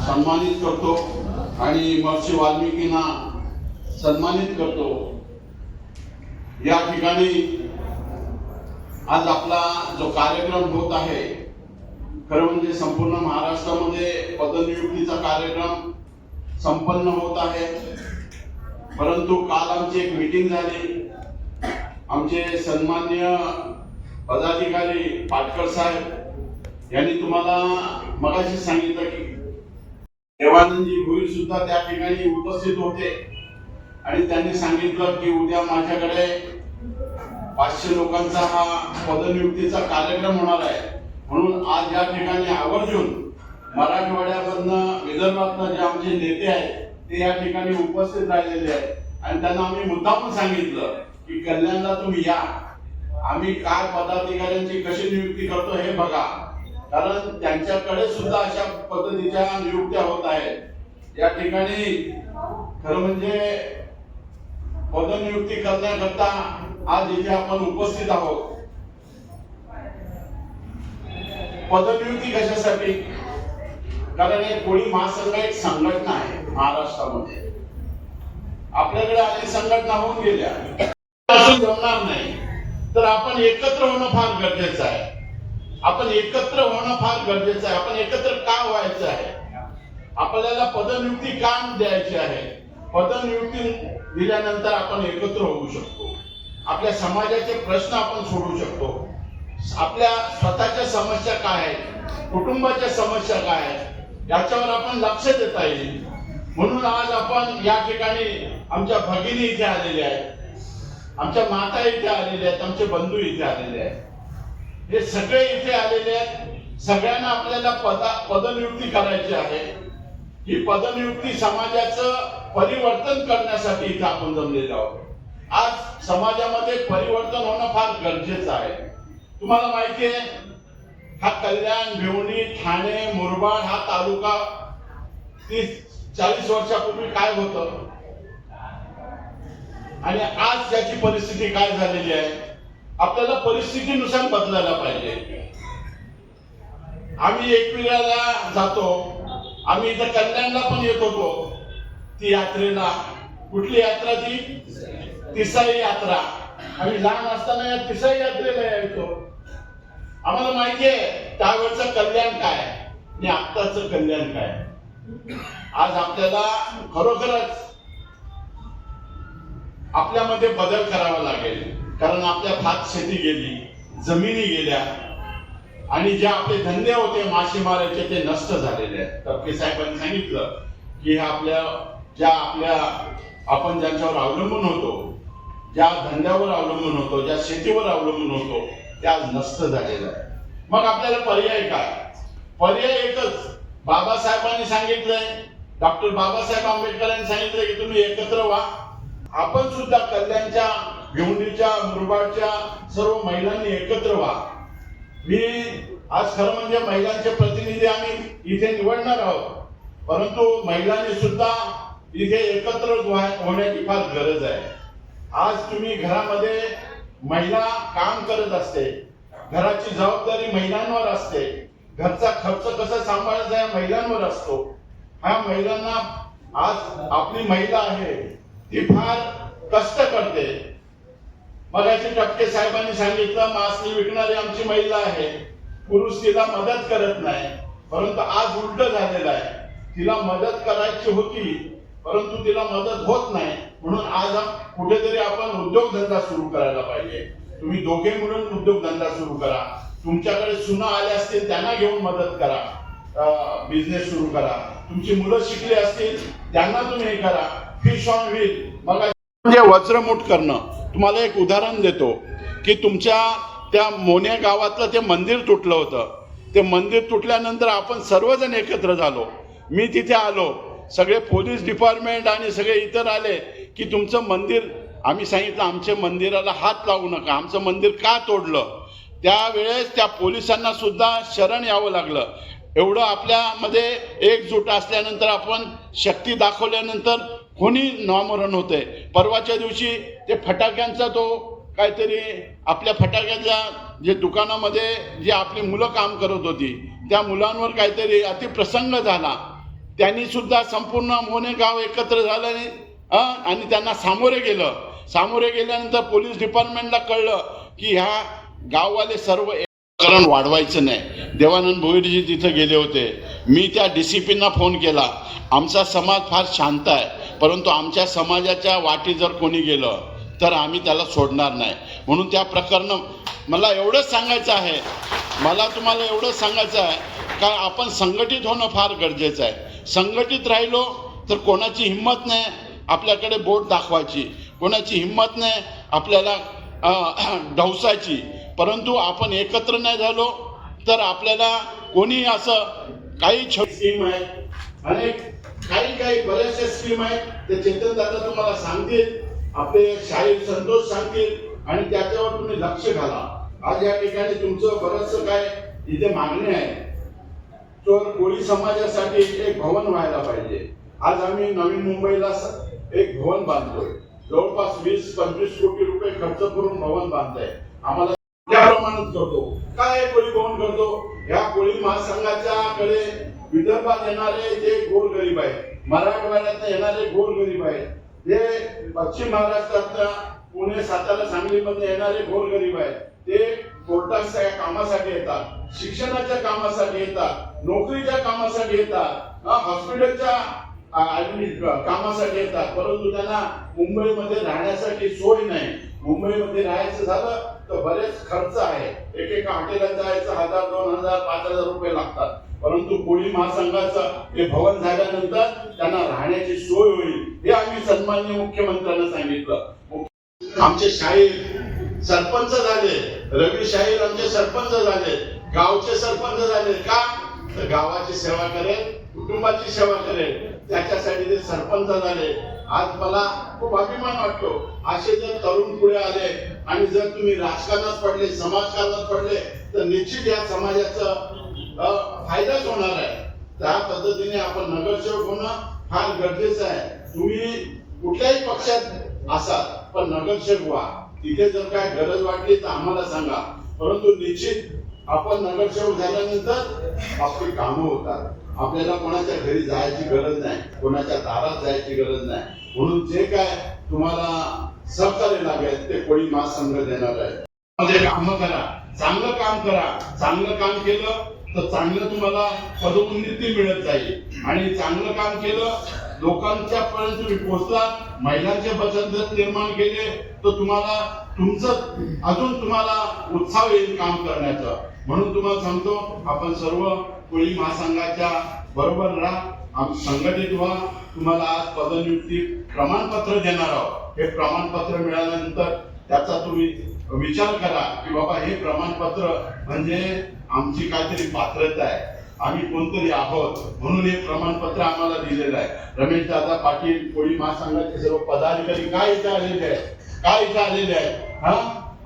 सन्मानित करतो आणि महर्षी वाल्मिकींना सन्मानित करतो. या ठिकाणी आज आपला जो कार्यक्रम होत आहे, खरं म्हणजे संपूर्ण महाराष्ट्रामध्ये पदनियुक्तीचा कार्यक्रम संपन्न होत आहे. परंतु काल आमची एक मीटिंग झाली. आमचे सन्माननीय पदाधिकारी पाटकर साहेब यांनी तुम्हाला मगाशी सांगितलं की देवानंदजी भोईर सुद्धा त्या ठिकाणी उपस्थित होते आणि त्यांनी सांगितलं की उद्या माझ्याकडे 500 लोकांचा हा पदनियुक्तीचा कार्यक्रम होणार आहे. म्हणून आज या ठिकाणी आवर्जून मराठवाड्यामधनं, विदर्भातनं जे आमचे नेते आहेत ते या ठिकाणी उपस्थित राहिलेले आहेत आणि त्यांना आम्ही मुद्दामून सांगितलं की कल्याणला तुम्ही या, आम्ही काय पदाधिकाऱ्यांची कशी नियुक्ती करतो हे बघा, कारण त्यांच्याकडे सुद्धा अशा पद्धतीच्या नियुक्त्या होत आहेत. या ठिकाणी खरं म्हणजे पदनियुक्ती करण्याकरता आज इथे आपण उपस्थित आहोत. पदनियुक्ती कशासाठी? कारण एक कोळी महासंघ एक संघटना आहे महाराष्ट्रामध्ये. आपल्याकडे अनेक संघटना होऊन गेल्या, जमणार नाही तर आपण एकत्र होणं फार गरजेचं आहे. आपण एकत्र होणं फार गरजेचं आहे. आपण एकत्र का व्हायचं आहे? आपल्याला पदनियुक्ती का द्यायची आहे? पदनियुक्ती दिल्यानंतर आपण एकत्र होऊ शकतो. आपल्या समाजाचे प्रश्न आपण सोडवू शकतो. आपल्या स्वतःच्या समस्या काय आहेत, कुटुंबाच्या समस्या काय आहेत याच्यावर आपण लक्ष देता येईल. म्हणून आज आपण या ठिकाणी आमच्या भगिनी इथे आलेल्या आहेत, आमच्या माता इथे आलेल्या आहेत, आमचे बंधू इथे आलेले आहेत. हे सगळे इथे आलेले आहेत. सगळ्यांना आपल्याला पदनियुक्ती करायची आहे. ही पदनियुक्ती समाजाचं परिवर्तन करण्यासाठी इथे आपण जमलेलो आहोत. आज समाजामध्ये परिवर्तन होणं फार गरजेचं आहे. तुम्हाला माहिती आहे हा कल्याण, भिवंडी, ठाणे, मुरबाड हा तालुका 30-40 वर्षापूर्वी काय होतं आणि आज त्याची परिस्थिती काय झालेली आहे. आपल्याला परिस्थितीनुसार बदलायला पाहिजे. आम्ही एकविराला जातो, आम्ही इथं कल्याणला पण येत होतो ती यात्रेला. कुठली यात्रा ती? तिसाई यात्रा. आम्ही लहान असताना या तिसाई यात्रेला यायचो. आम्हाला माहिती आहे त्यावेळचं कल्याण काय आणि आत्ताचं कल्याण काय. आज आपल्याला खरोखरच आपल्यामध्ये बदल करावा लागेल, कारण आपल्या भात शेती गेली, जमिनी गेल्या आणि जे आपले धंदे होते मासेमाराचे ते नष्ट झालेले आहेत. टप्पे साहेबांनी सांगितलं की आपण ज्यांच्यावर अवलंबून होतो, ज्या धंद्यावर अवलंबून होतो, ज्या शेतीवर अवलंबून होतो त्या आज नष्ट झालेलं आहे. मग आपल्याला पर्याय काय? पर्याय एकच. बाबासाहेबांनी सांगितलंय, डॉक्टर बाबासाहेब आंबेडकरांनी सांगितलंय की तुम्ही एकत्र व्हा. आपण सुद्धा कल्याणच्या, भिवंडीच्या, मुरबाडच्या सर्व महिलांनी एकत्र व्हा. मी आज खरं म्हणजे महिलांचे प्रतिनिधी आम्ही इथे निवडणार आहोत, परंतु महिलांनी सुद्धा इथे एकत्र होण्याची फार गरज आहे. आज तुम्ही घरामध्ये महिला काम करत असते, घराची जबाबदारी महिलांवर असते, घरचा खर्च कसा सांभाळायचा या महिलांवर असतो. ह्या महिलांना आज आपली महिला आहे ती फार कष्ट करते. मगाशी टपके साहेबांनी सांगितलं मासळी विकणारी आमची महिला आहे, पुरुष तिला मदत करत नाही, परंतु आज उलट झालेलं आहे. तिला मदत करायची होती परंतु तिला मदत होत नाही. म्हणून आज कुठेतरी आपण उद्योगधंदा सुरू करायला पाहिजे. तुम्ही दोघे मिळून उद्योगधंदा सुरू करा. तुमच्याकडे सुना आल्या असतील त्यांना घेऊन मदत करा, बिझनेस सुरू करा. तुमची मुलं शिकली असतील त्यांना तुम्ही हे करा. फिश ऑन व्हील म्हणजे वज्रमुठ करणं. तुम्हाला एक उदाहरण देतो की तुमच्या त्या मोन्या गावातलं ते मंदिर तुटलं होतं. ते मंदिर तुटल्यानंतर आपण सर्वजण एकत्र झालो. मी तिथे आलो, सगळे पोलीस डिपार्टमेंट आणि सगळे इतर आले की तुमचं मंदिर, आम्ही सांगितलं आमच्या मंदिराला हात लावू नका. आमचं मंदिर का तोडलं? त्यावेळेस त्या पोलिसांना सुद्धा शरण यावं लागलं. एवढं आपल्यामध्ये एकजूट असल्यानंतर, आपण शक्ती दाखवल्यानंतर कोणी नामरण होते. परवाच्या दिवशी ते फटाक्यांचा तो काहीतरी आपल्या फटाक्याच्या जे दुकानामध्ये जे आपली मुलं काम करत होती त्या मुलांवर काहीतरी अतिप्रसंग झाला. त्यांनी सुद्धा संपूर्ण मोने गाव एकत्र झालं आणि त्यांना सामोरे गेलं. सामोरे गेल्यानंतर पोलीस डिपार्टमेंटला कळलं की ह्या गाववाले सर्व कारण वाढवायचं नाही. देवानंद भोईरजी तिथे गेले होते. मी त्या DCPना फोन केला. आमचा समाज फार शांत आहे, परंतु आमच्या समाजाच्या वाटी जर कोणी गेलं तर आम्ही त्याला सोडणार नाही. म्हणून त्या प्रकरण मला एवढंच सांगायचं आहे, मला तुम्हाला एवढंच सांगायचं आहे का आपण संघटित होणं फार गरजेचं आहे. संघटित राहिलो तर कोणाची हिंमत नाही आपल्याकडे बोट दाखवायची, कोणाची हिंमत नाही आपल्याला ढवसायची. परंतु आपण एकत्र नाही झालो तर आपल्याला कोणी असं काही स्कीम आहे, अनेक काही बऱ्याचशा स्कीम आहेत, ते चेतन दादा तुम्हाला सांगतील, आपले शाहीर संतोष सांगतील आणि त्याच्यावर तुम्ही लक्ष घाला. आज या ठिकाणी तुमचं बरंचसं काय इथे मागणी आहे. तर कोळी समाजासाठी एक भवन व्हायला पाहिजे. आज आम्ही नवीन मुंबईला एक भवन बांधतोय. जवळपास 20-25 कोटी रुपये खर्च करून भवन बांधताय. आम्हाला त्या प्रमाणात करतो. काय कोळी भवन करतो? या कोळी महासंघाच्या कडे विदर्भात येणारे जे गोरगरीब आहेत, मराठवाड्यात येणारे गोरगरीब आहेत, जे पश्चिम महाराष्ट्रातल्या पुणे, सातारा, सांगलीमध्ये येणारे गोरगरीब आहेत, ते कोर्टाच्या कामासाठी येतात, शिक्षणाच्या कामासाठी येतात, नोकरीच्या कामासाठी येतात, हॉस्पिटलच्या कामासाठी येतात. परंतु त्यांना मुंबईमध्ये राहण्यासाठी सोय नाही. मुंबईमध्ये राहायचं झालं तर बरेच खर्च आहे. एकेका हॉटेलात जायचं 1000, 2000, 5000 रुपये लागतात. परंतु कोळी महासंघाचं हे भवन झाल्यानंतर त्यांना राहण्याची सोय होईल. हे आम्ही सन्माननीय मुख्यमंत्र्यांना सांगितलं. आमचे शाहीर सरपंच झाले, रवी शाहीर आमचे सरपंच झाले, गावचे सरपंच झाले. का? तर गावाची सेवा करेल, कुटुंबाची सेवा करेल, त्याच्यासाठी ते सरपंच झाले. आज मला खूप अभिमान वाटतो. असे जर तरुण पुढे आले आणि जर तुम्ही राजकारणात पडले, समाजकारणात पडले, तर निश्चित या समाजाचा फायदाच होणार आहे. त्या पद्धतीने आपण नगरसेवक होणं फार गरजेचं आहे. तुम्ही कुठल्याही पक्षात असाल पण नगरसेवक व्हा. तिथे जर काय गरज वाटली तर आम्हाला सांगा. परंतु निश्चित आपण नगरसेवक झाल्यानंतर आपली कामं होतात. आपल्याला कोणाच्या घरी जायची गरज नाही, कोणाच्या दारात जायची गरज नाही. म्हणून जे काय तुम्हाला सहकार्य लागेल ते कोळी महासंघ देणार आहे. कामं करा, चांगलं काम करा. चांगलं काम केलं तर चांगलं तुम्हाला पदोन्नती मिळत जाईल. आणि चांगलं काम केलं, लोकांच्या पर्यंत तुम्ही पोहोचला, महिलांचे बचत गट निर्माण केले, तर तुम्हाला अजून तुम्हाला उत्साह येईल काम करण्याचा. म्हणून तुम्हाला सांगतो, आपण सर्व कोळी महासंघाच्या बरोबर राहा, संघटित व्हा. तुम्हाला आज पदनियुक्ती प्रमाणपत्र देणार आहोत. हे प्रमाणपत्र मिळाल्यानंतर त्याचा तुम्ही विचार करा की बाबा हे प्रमाणपत्र म्हणजे आमची काहीतरी पात्रता आहे, आम्ही कोणतरी आहोत, म्हणून हे प्रमाणपत्र आम्हाला दिलेलं आहे. रमेश दादा पाटील, कोळी महासंघाचे सर्व पदाधिकारी काय इथे आलेले आहेत,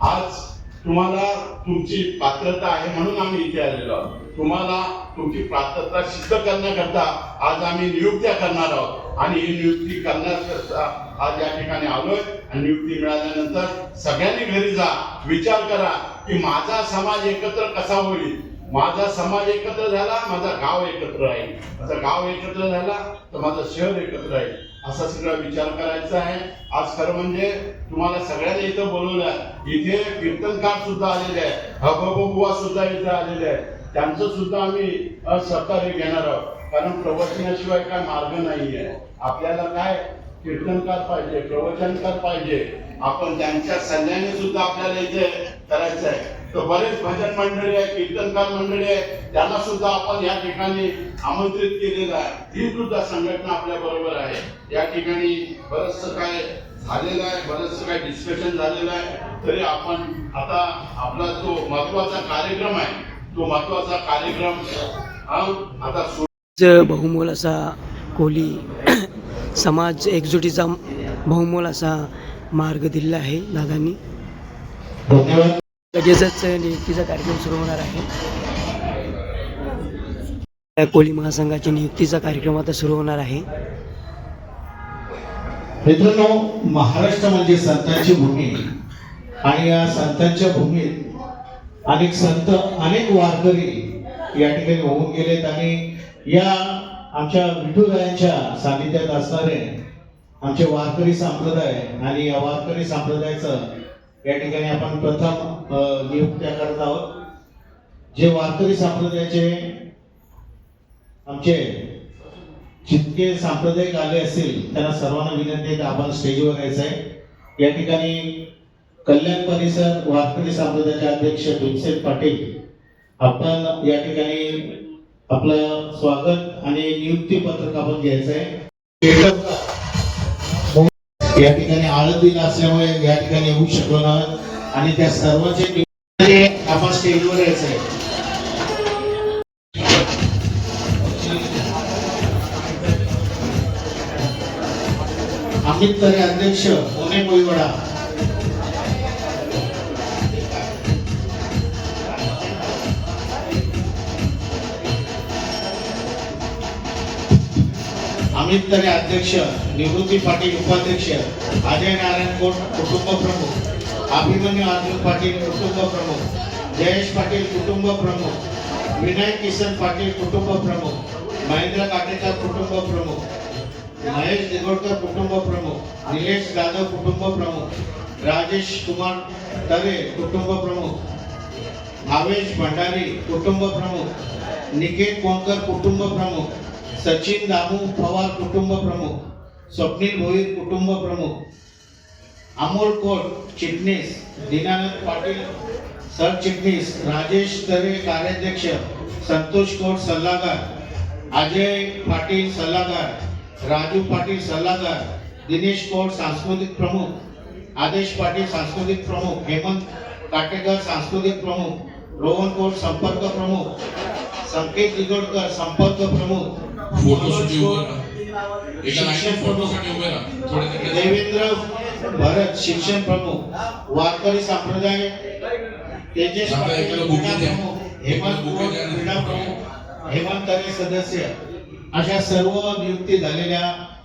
आज तुम्हाला तुमची पात्रता आहे म्हणून आम्ही इथे आलेलो आहोत. तुम्हाला तुमची पात्रता सिद्ध करण्याकरता आज आम्ही नियुक्त्या करणार आहोत. आणि ही नियुक्ती करण्याकरता आज या ठिकाणी आलोय. आणि नियुक्ती मिळाल्यानंतर सगळ्यांनी घरी जा, विचार करा की माझा समाज एकत्र कसा होईल. माझा समाज एकत्र झाला, माझा गाव एकत्र राहील. माझा गाव एकत्र झाला तर माझं शहर एकत्र राहील. असा सगळा विचार करायचा आहे. आज खरं म्हणजे तुम्हाला सगळ्यांनी इथं बोलवलं. इथे कीर्तनकार सुद्धा आलेले आहे, हबबुवा सुद्धा इथे आलेले आहेत. त्यांचं सुद्धा आम्ही सहकार्य घेणार आहोत. कारण प्रवचनाशिवाय काय मार्ग नाहीये. आपल्याला काय कीर्तनकार पाहिजे, प्रवचनकार पाहिजे. आपण त्यांच्या सल्ल्याने सुद्धा आपल्याला इथे करायचं आहे. तर बरेच भजन मंडळी आहे, कीर्तनकार मंडळी आहे, त्यांना सुद्धा आपण या ठिकाणी आमंत्रित केलेलं आहे. ही सुद्धा संघटना आपल्या बरोबर आहे. या ठिकाणी बरंचसं काय झालेलं आहे, बरंचसं काय डिस्कशन झालेलं आहे. तरी आपण आता आपला जो महत्वाचा कार्यक्रम आहे, तो महत्वाचा कार्यक्रम आता
बहुमोल असा कोली समाज एकजुटीचा बहुमोल असा मार्ग दिलेला आहे दादांनी.
धन्यवाद.
लगेचच नियुक्तीचा कार्यक्रम सुरू होणार आहे. कोळी महासंघाची नियुक्तीचा कार्यक्रम आता सुरू होणार आहे.
मित्रांनो, महाराष्ट्र म्हणजे संतांची भूमी. आणि या संतांच्या भूमीत अनेक संत, अनेक वारकरी या ठिकाणी होऊन गेलेत. आणि या आमच्या विठुरायांच्या सानिध्यात असणारे आमचे वारकरी संप्रदाय, आणि या वारकरी संप्रदायाचं या ठिकाणी आपण प्रथम नियुक्त्या करत आहोत. जे वारकरी संप्रदायाचे आमचे जितके सांप्रदायिक आले असतील त्यांना सर्वांना विनंती आहे की आपण स्टेजवर यायचं आहे. या ठिकाणी कल्याण परिसर वारकरी संप्रदायाचे अध्यक्ष भीमसेन पाटील, आपण या ठिकाणी आपलं स्वागत आणि नियुक्ती पत्रक आपण घ्यायचं आहे. या ठिकाणी आळंदीला असल्यामुळे या ठिकाणी येऊ शकलो नाही. आणि त्या सर्वांचे आपण स्टेजवर यायचं आहे. अमित तरे अध्यक्ष, पुणे कोळीवाडा. अमित तरे अध्यक्ष, निवृत्ती पाटील उपाध्यक्ष, अजय नारायण कोट कुटुंब प्रमुख, अभिमन्यू अर्जुन पाटील कुटुंब प्रमुख, जयेश पाटील कुटुंब प्रमुख, विनायक किसन पाटील कुटुंब प्रमुख, महेंद्र काटेकर कुटुंब प्रमुख, महेश दिगोडकर कुटुंब प्रमुख, निलेश जाधव कुटुंब प्रमुख, राजेश कुमार तरे कुटुंब प्रमुख, भावेश भंडारी कुटुंब प्रमुख, निकेत कोणकर कुटुंब प्रमुख, सचिन दामू पवार कुटुंब प्रमुख, स्वप्नील भोईर कुटुंब प्रमुख, अमोल कोट चिटणीस, दीनानंद पाटील सरचिटणीस, राजेश तरे कार्याध्यक्ष, संतोष कोट सल्लागार, अजय पाटील सल्लागार, राजू पाटील सल्लागार, दिनेश कोट सांस्कृतिक प्रमुख, आदेश पाटील सांस्कृतिक प्रमुख, हेमंत काटेकर सांस्कृतिक प्रमुख, रोहन कोट संपर्क प्रमुख, संकेत दिगोडकर संपर्क प्रमुख,
फोटोसाठी उभं राहा.
शिक्षण प्रमुख, देवेंद्र भरत शिक्षण प्रमुख, वारकरी संप्रदाय तेजस
आता
पाटील
एकाला बुके
क्रीडा
द्या.
प्रमुख, हेमंत
बुके
कोट
द्या ना.
क्रीडा प्रमुख, हेमंत तरे सदस्य, अशा सर्व नियुक्ती झालेल्या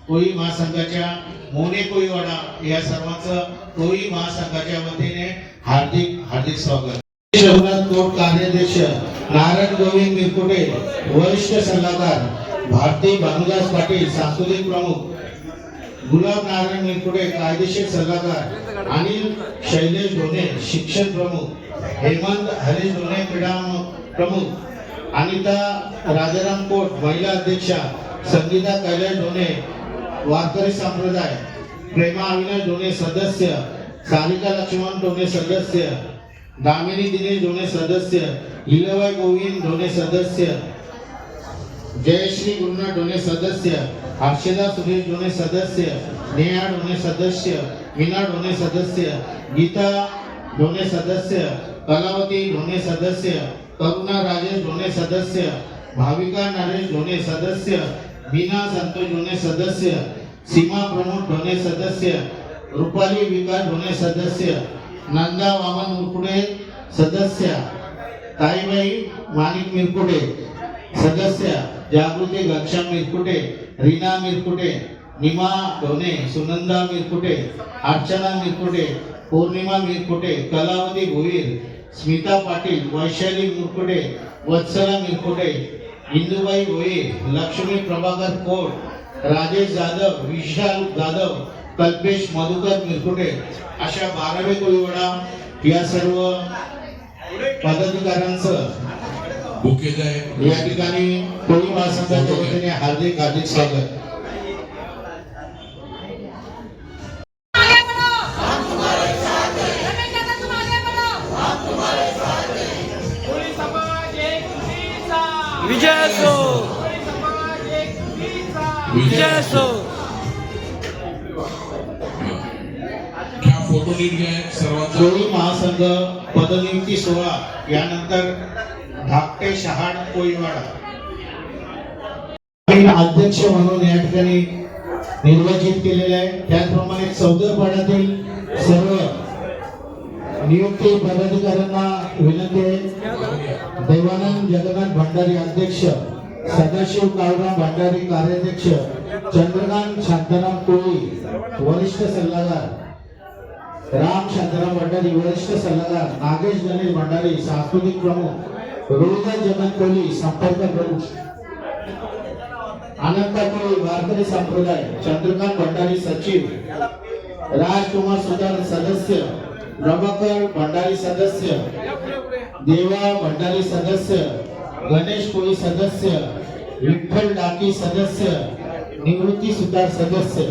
कोळी महासंघाच्या मोने कोळीवाडा या सर्वांचं कोळी महासंघाच्या वतीने हार्दिक हार्दिक स्वागत. रघुनाथ कोट कार्याध्यक्ष, नारायण गोविंद मिरकुटे वरिष्ठ सल्लागार, भारती भानुदास पाटील सांस्कृतिक प्रमुख, गुलाब नारायण मिरकुटे कायदेशीर सल्लागार, अनिल शैलेश ढोणे शिक्षण प्रमुख, हेमंत हरीश ढोणे क्रीडा प्रमुख, अनिता राजाराम कोट महिला अध्यक्षा, संगीता कैलास ढोणे वारकरी संप्रदाय, प्रेमा अविनाश ढोणे सदस्य, सारिका लक्ष्मण ढोणे सदस्य, दामिनी दिनेश ढोणे सदस्य, लीलाबाई गोविंद ढोणे सदस्य, जयश्री गुरुनाथ ढोणे सदस्य, हर्षदा सुरेश ढोणे सदस्य, नेहा ढोणे सदस्य, मीना ढोणे सदस्य, गीता ढोणे सदस्य, कलावती ढोणे सदस्य, करुणा राजेश ढोणे सदस्य, भाविका नरेश ढोणे सदस्य, मीना संतोष ढोणे सदस्य, सीमा प्रमोद ढोणे सदस्य, रुपाली विकास ढोणे सदस्य, नंदा वामन मिरकुटे सदस्य, ताईबाई माणिक मिरकुटे सदस्य, जागृती घनश्याम मिरकुटे, रीना मिरकुटे, निमा ढोणे, सुनंदा मिरकुटे, अर्चना मिरकुटे, पौर्णिमा मिरकुटे, कलावती भोईर, स्मिता पाटील, वैशाली मिरकुटे, वत्सला मिरकुटे, इंदुबाई भोईर, लक्ष्मी प्रभाकर कोट, राजेश जाधव, विशाल जाधव, कल्पेश मधुकर मिरकुटे अशा 12वे कोळीवाडा या सर्व पदाधिकाऱ्यांचं
बुके द्या.
या ठिकाणी कोळी महासंघाच्या वतीने हार्दिक हार्दिक स्वागत.
कोळी समाज एकजुटीचा,
विजय असो,
कोळी समाज एकजुटीचा.
विजय असो.
घ्या फोटो नीट घ्या सर्वांचा.
कोळी महासंघ पदनियुक्ती सोहळा यानंतर धाकटे शहाड कोळीवाडा अध्यक्ष म्हणून या ठिकाणी निर्वाचित केलेले आहे. त्याचप्रमाणे चौदरपाड्यातील सर्व नियुक्ती पदाधिकाऱ्यांना विनंती आहे. देवानंद जगन्नाथ भंडारी अध्यक्ष, सदाशिव काळूराम भंडारी कार्याध्यक्ष, चंद्रकांत शांताराम कोळी वरिष्ठ सल्लागार, राम शांताराम भंडारी वरिष्ठ सल्लागार, नागेश गणेश भंडारी सांस्कृतिक प्रमुख, रोहिदास जगन कोळी संपर्क प्रमुख, अनंता कोळी वारकरी संप्रदाय, चंद्रकांत भंडारी सचिव, राजकुमार सुतार सदस्य, प्रभाकर भंडारी सदस्य, देवा भंडारी सदस्य, गणेश कोळी सदस्य, विठ्ठल डाकी सदस्य, निवृत्ती सुतार सदस्य.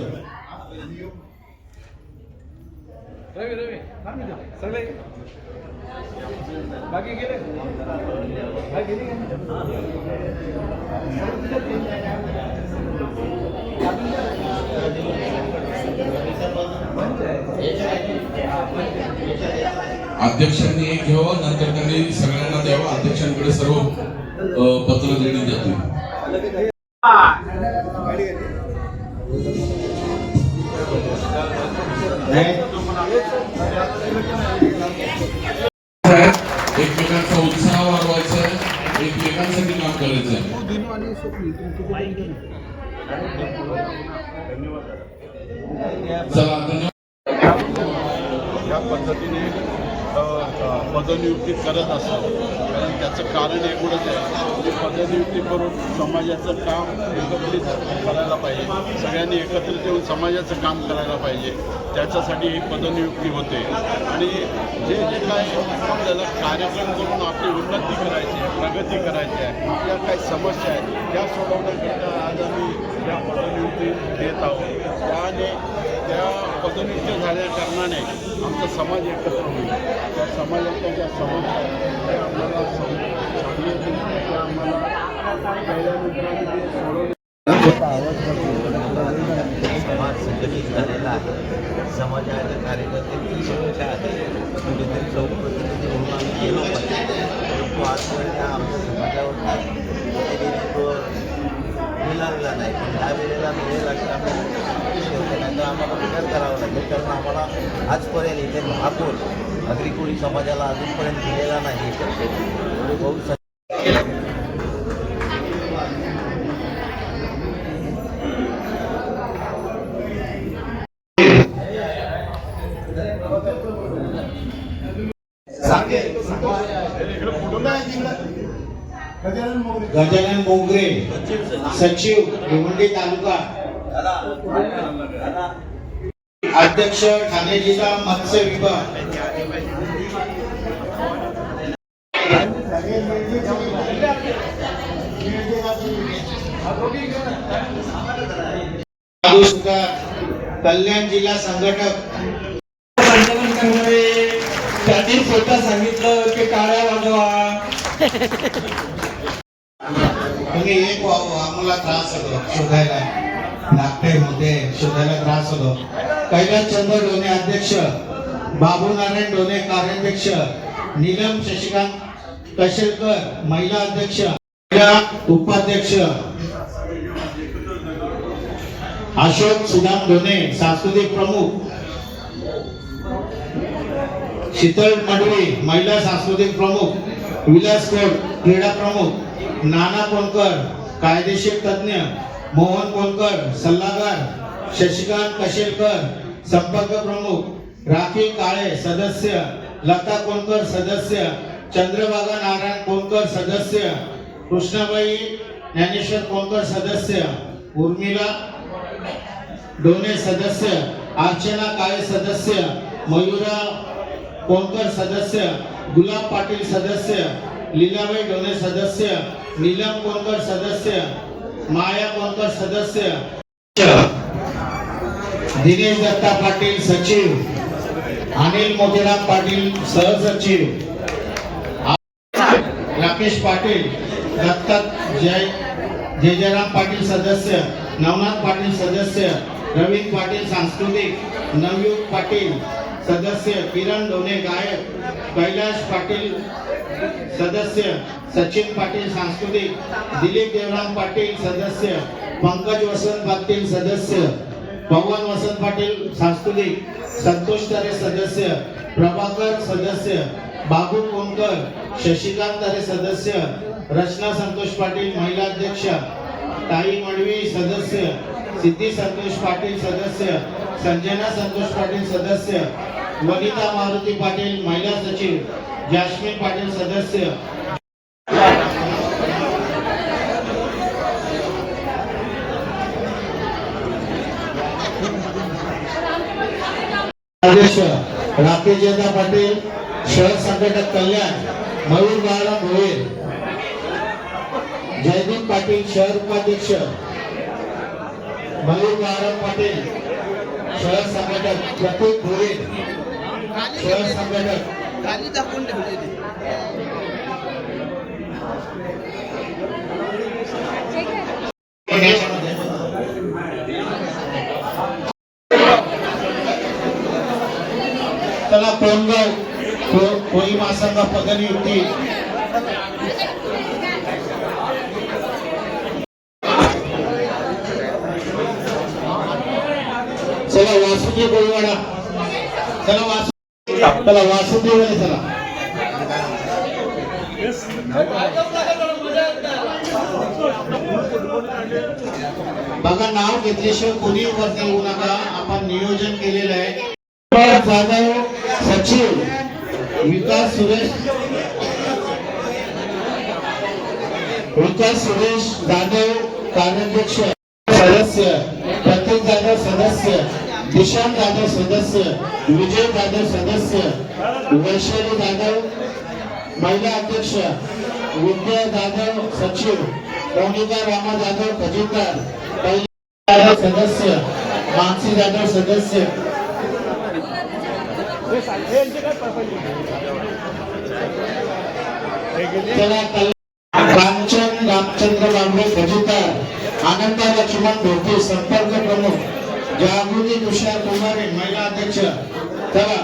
अध्यक्षांनी एक घ्यावं, नंतर त्यांनी सगळ्यांना द्यावं. अध्यक्षांकडे सर्व पत्र देण्यात जातील. एकमेकांचा उत्साह वाढवायचा आहे, एकमेकांसाठी काम करायचं आहे. चला धन्यवाद.
या पद्धतीने पदनियुक्ती करत असतात. कारण त्याचं कारण एकूणच आहे की पदनियुक्ती करून समाजाचं काम एकत्रित करायला पाहिजे. सगळ्यांनी एकत्रित येऊन समाजाचं काम करायला पाहिजे. त्याच्यासाठी ही पदनियुक्ती होते. आणि जे जे काय आपल्याला कार्यक्रम करून आपली उन्नती करायची आहे, प्रगती करायची आहे, आपल्या काही समस्या आहेत त्या सोडवण्याकरिता आज आम्ही या पदनियुक्ती देत आहोत. त्याने त्या पदनियुक्ती झाल्या कारणाने आमचा समाज एकत्र होईल. त्या समाजाच्या ज्या समस्या आहेत त्या आम्हाला सांगण्यात त्या आम्हाला पहिल्यानंतर आम्ही ते सोडवणे.
समाज संघटित झालेला आहे. समाजाच्या कार्यकर्त्यांची संख्या आहे. कुठेतरी लोकप्रतिनिधी म्हणून आम्ही गेलो पाहिजे. परंतु आजपर्यंत आमच्या समाजावर प्रतिनिधित्व हे लागला नाही. त्यावेळेला मिळेल अशी आम्ही ठेवतो, नाही तर आम्हाला विचार करावा लागेल. कारण आम्हाला आजपर्यंत इथे महापौर आगरी कोळी समाजाला अजूनपर्यंत दिलेला नाही. एवढे बहुत
गजानन मोगरे सचिव भिवंडी तालुका, अध्यक्ष ठाणे जिल्हा मत्स्य विभाग. कल्याण जिल्हा संघटक.
त्यांनी स्वतः सांगितलं की टाळ्या वाजवा.
तुम्ही एक व्हावं, आम्हाला त्रास होतो शोधायला, नागपूरमध्ये शोधायला त्रास होतो. कैलास चंद्र डोने अध्यक्ष, बाबू नारायण डोने कार्याध्यक्ष, नीलम शशिकांत कशेलकर महिला अध्यक्ष, उपाध्यक्ष, अशोक सुदाम डोने सांस्कृतिक प्रमुख, शीतल मडवी महिला सांस्कृतिक प्रमुख, विलास कोट क्रीडा प्रमुख, नाना कोणकर कायदेशीर तज्ञ, मोहन कोणकर सल्लागार, शशिकांत कशेलकर संपर्क प्रमुख, राखी काळे सदस्य, लता कोणकर सदस्य, चंद्रभागा नारायण कोणकर सदस्य, कृष्णाबाई ज्ञानेश्वर कोणकर सदस्य, उर्मिला डोने सदस्य, अर्चना काळे सदस्य, मयुरा कोणकर सदस्य, गुलाब पाटील सदस्य, लीलाबाई डोने सदस्य, नीलम कोणकर सदस्य, माया कोणकर सदस्य, दिनेश दत्ता पाटील सचिव, अनिल मोतीराम पाटील सहसचिव, राकेश पाटील, दत्ता जयराम पाटील सदस्य, नवनाथ पाटील सदस्य, रवींद्र पाटील सांस्कृतिक, नवयुग पाटील सदस्य, किरण डोने गायक, कैलाश पाटील सदस्य, सचिन पाटील सांस्कृतिक, दिलीप देवराम पाटील सदस्य, पंकज वसंत पाटील सदस्य, पवन वसंत पाटील सांस्कृतिक, संतोष तरे सदस्य, प्रभाकर सदस्य, बाबू कोणकर, शशिकांत तरे सदस्य, रचना संतोष पाटील महिला अध्यक्ष, ताई मडवी सदस्य, सिद्धी संतोष पाटील सदस्य, संजना संतोष पाटील सदस्य, वनिता मारुती पाटील महिला सचिव, जास्मिन पाटील सदस्य, अध्यक्ष राकेश दादा पाटील, शहर संघटक कल्याण, मयूर बाळा भोयर, जयदीप पाटील शहर उपाध्यक्ष, मयूर बाळा पाटील शहर संघटक, प्रतीक भोरे शहर संघटक, चला कोणगाव कोळी महासंघ पदनियुक्ती, चला वासुदेव गोळवाडा, चला वासुदेव चला बघा, नाव घेतल्याशिवाय कोणी वरती येऊ नका. आपण नियोजन केलेलं आहे. जाधव सचिव, विकास सुरेश जाधव कार्याध्यक्ष सदस्य, प्रतीक जाधव सदस्य, दिशांत जाधव सदस्य, विजय जाधव सदस्य, वैशाली जाधव महिला अध्यक्ष, विद्या जाधव सचिव, मोनिका रामा जाधव खजिनदार जाधव सदस्य, मानसी जाधव सदस्य, कांचन रामचंद्र बांबे खजिनदार, आनंदा लक्ष्मण भोपे संपर्क प्रमुख, जागृती तुषार कुमारी महिला अध्यक्ष, चला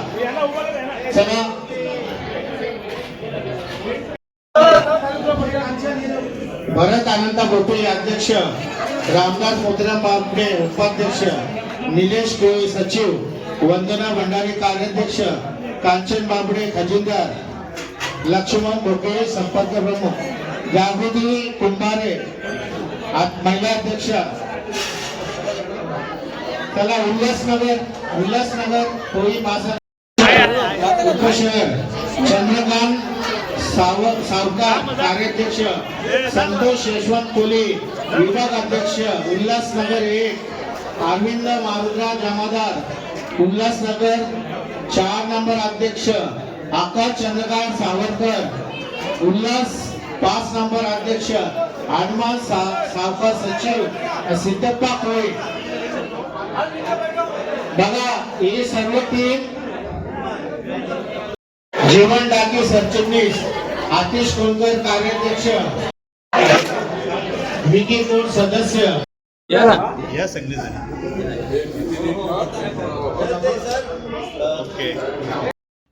भरत आनंदा भोपे अध्यक्ष, रामदास मोतीराम बापडे उपाध्यक्ष, निलेश कोळी सचिव, वंदना भंडारी कार्याध्यक्ष, कांचन बाबडे खजिनदार, लक्ष्मण भोके संपर्क प्रमुख, जागृती कुंभारे महिला अध्यक्ष. त्याला उल्हासनगर कोळी महासंघ उपशहर, चंद्रकांत सावकार कार्याध्यक्ष, संतोष यशवंत कोली विभाग अध्यक्ष उल्हासनगर 1, अरविंद मारुद्रा जमादार उल्हासनगर 4 नंबर अध्यक्ष, आकाश चंद्रकांत सावरकर उल्हास 5 नंबर अध्यक्ष, हनुमान सावकार सचिव, सिद्धप्पा कोळी. बघा हे सर्व टीम. जीवन डाके सरचिटणीस, आतिश कोलकर कार्याध्यक्ष, विकी कोट सदस्य.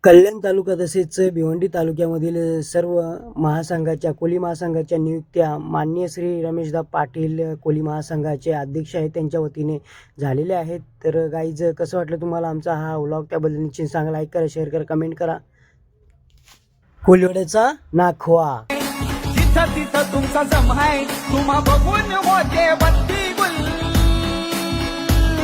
कल्याण तालुका तसेच भिवंडी तालुक्यामधील सर्व महासंघाच्या कोली महासंघाच्या नियुक्त्या माननीय श्री रमेशदा पाटील कोली महासंघाचे अध्यक्ष आहेत त्यांच्या वतीने झालेल्या आहेत. तर गाईज कसं वाटलं तुम्हाला आमचा हा व्लॉग, त्याबद्दल निश्चित सांगा. लाईक करा, शेअर करा, कमेंट करा. कोलिवाड्याचा नाखवा.
तिथं तुमचा जमाय तुम्हा बघून होते बत्ती गुल.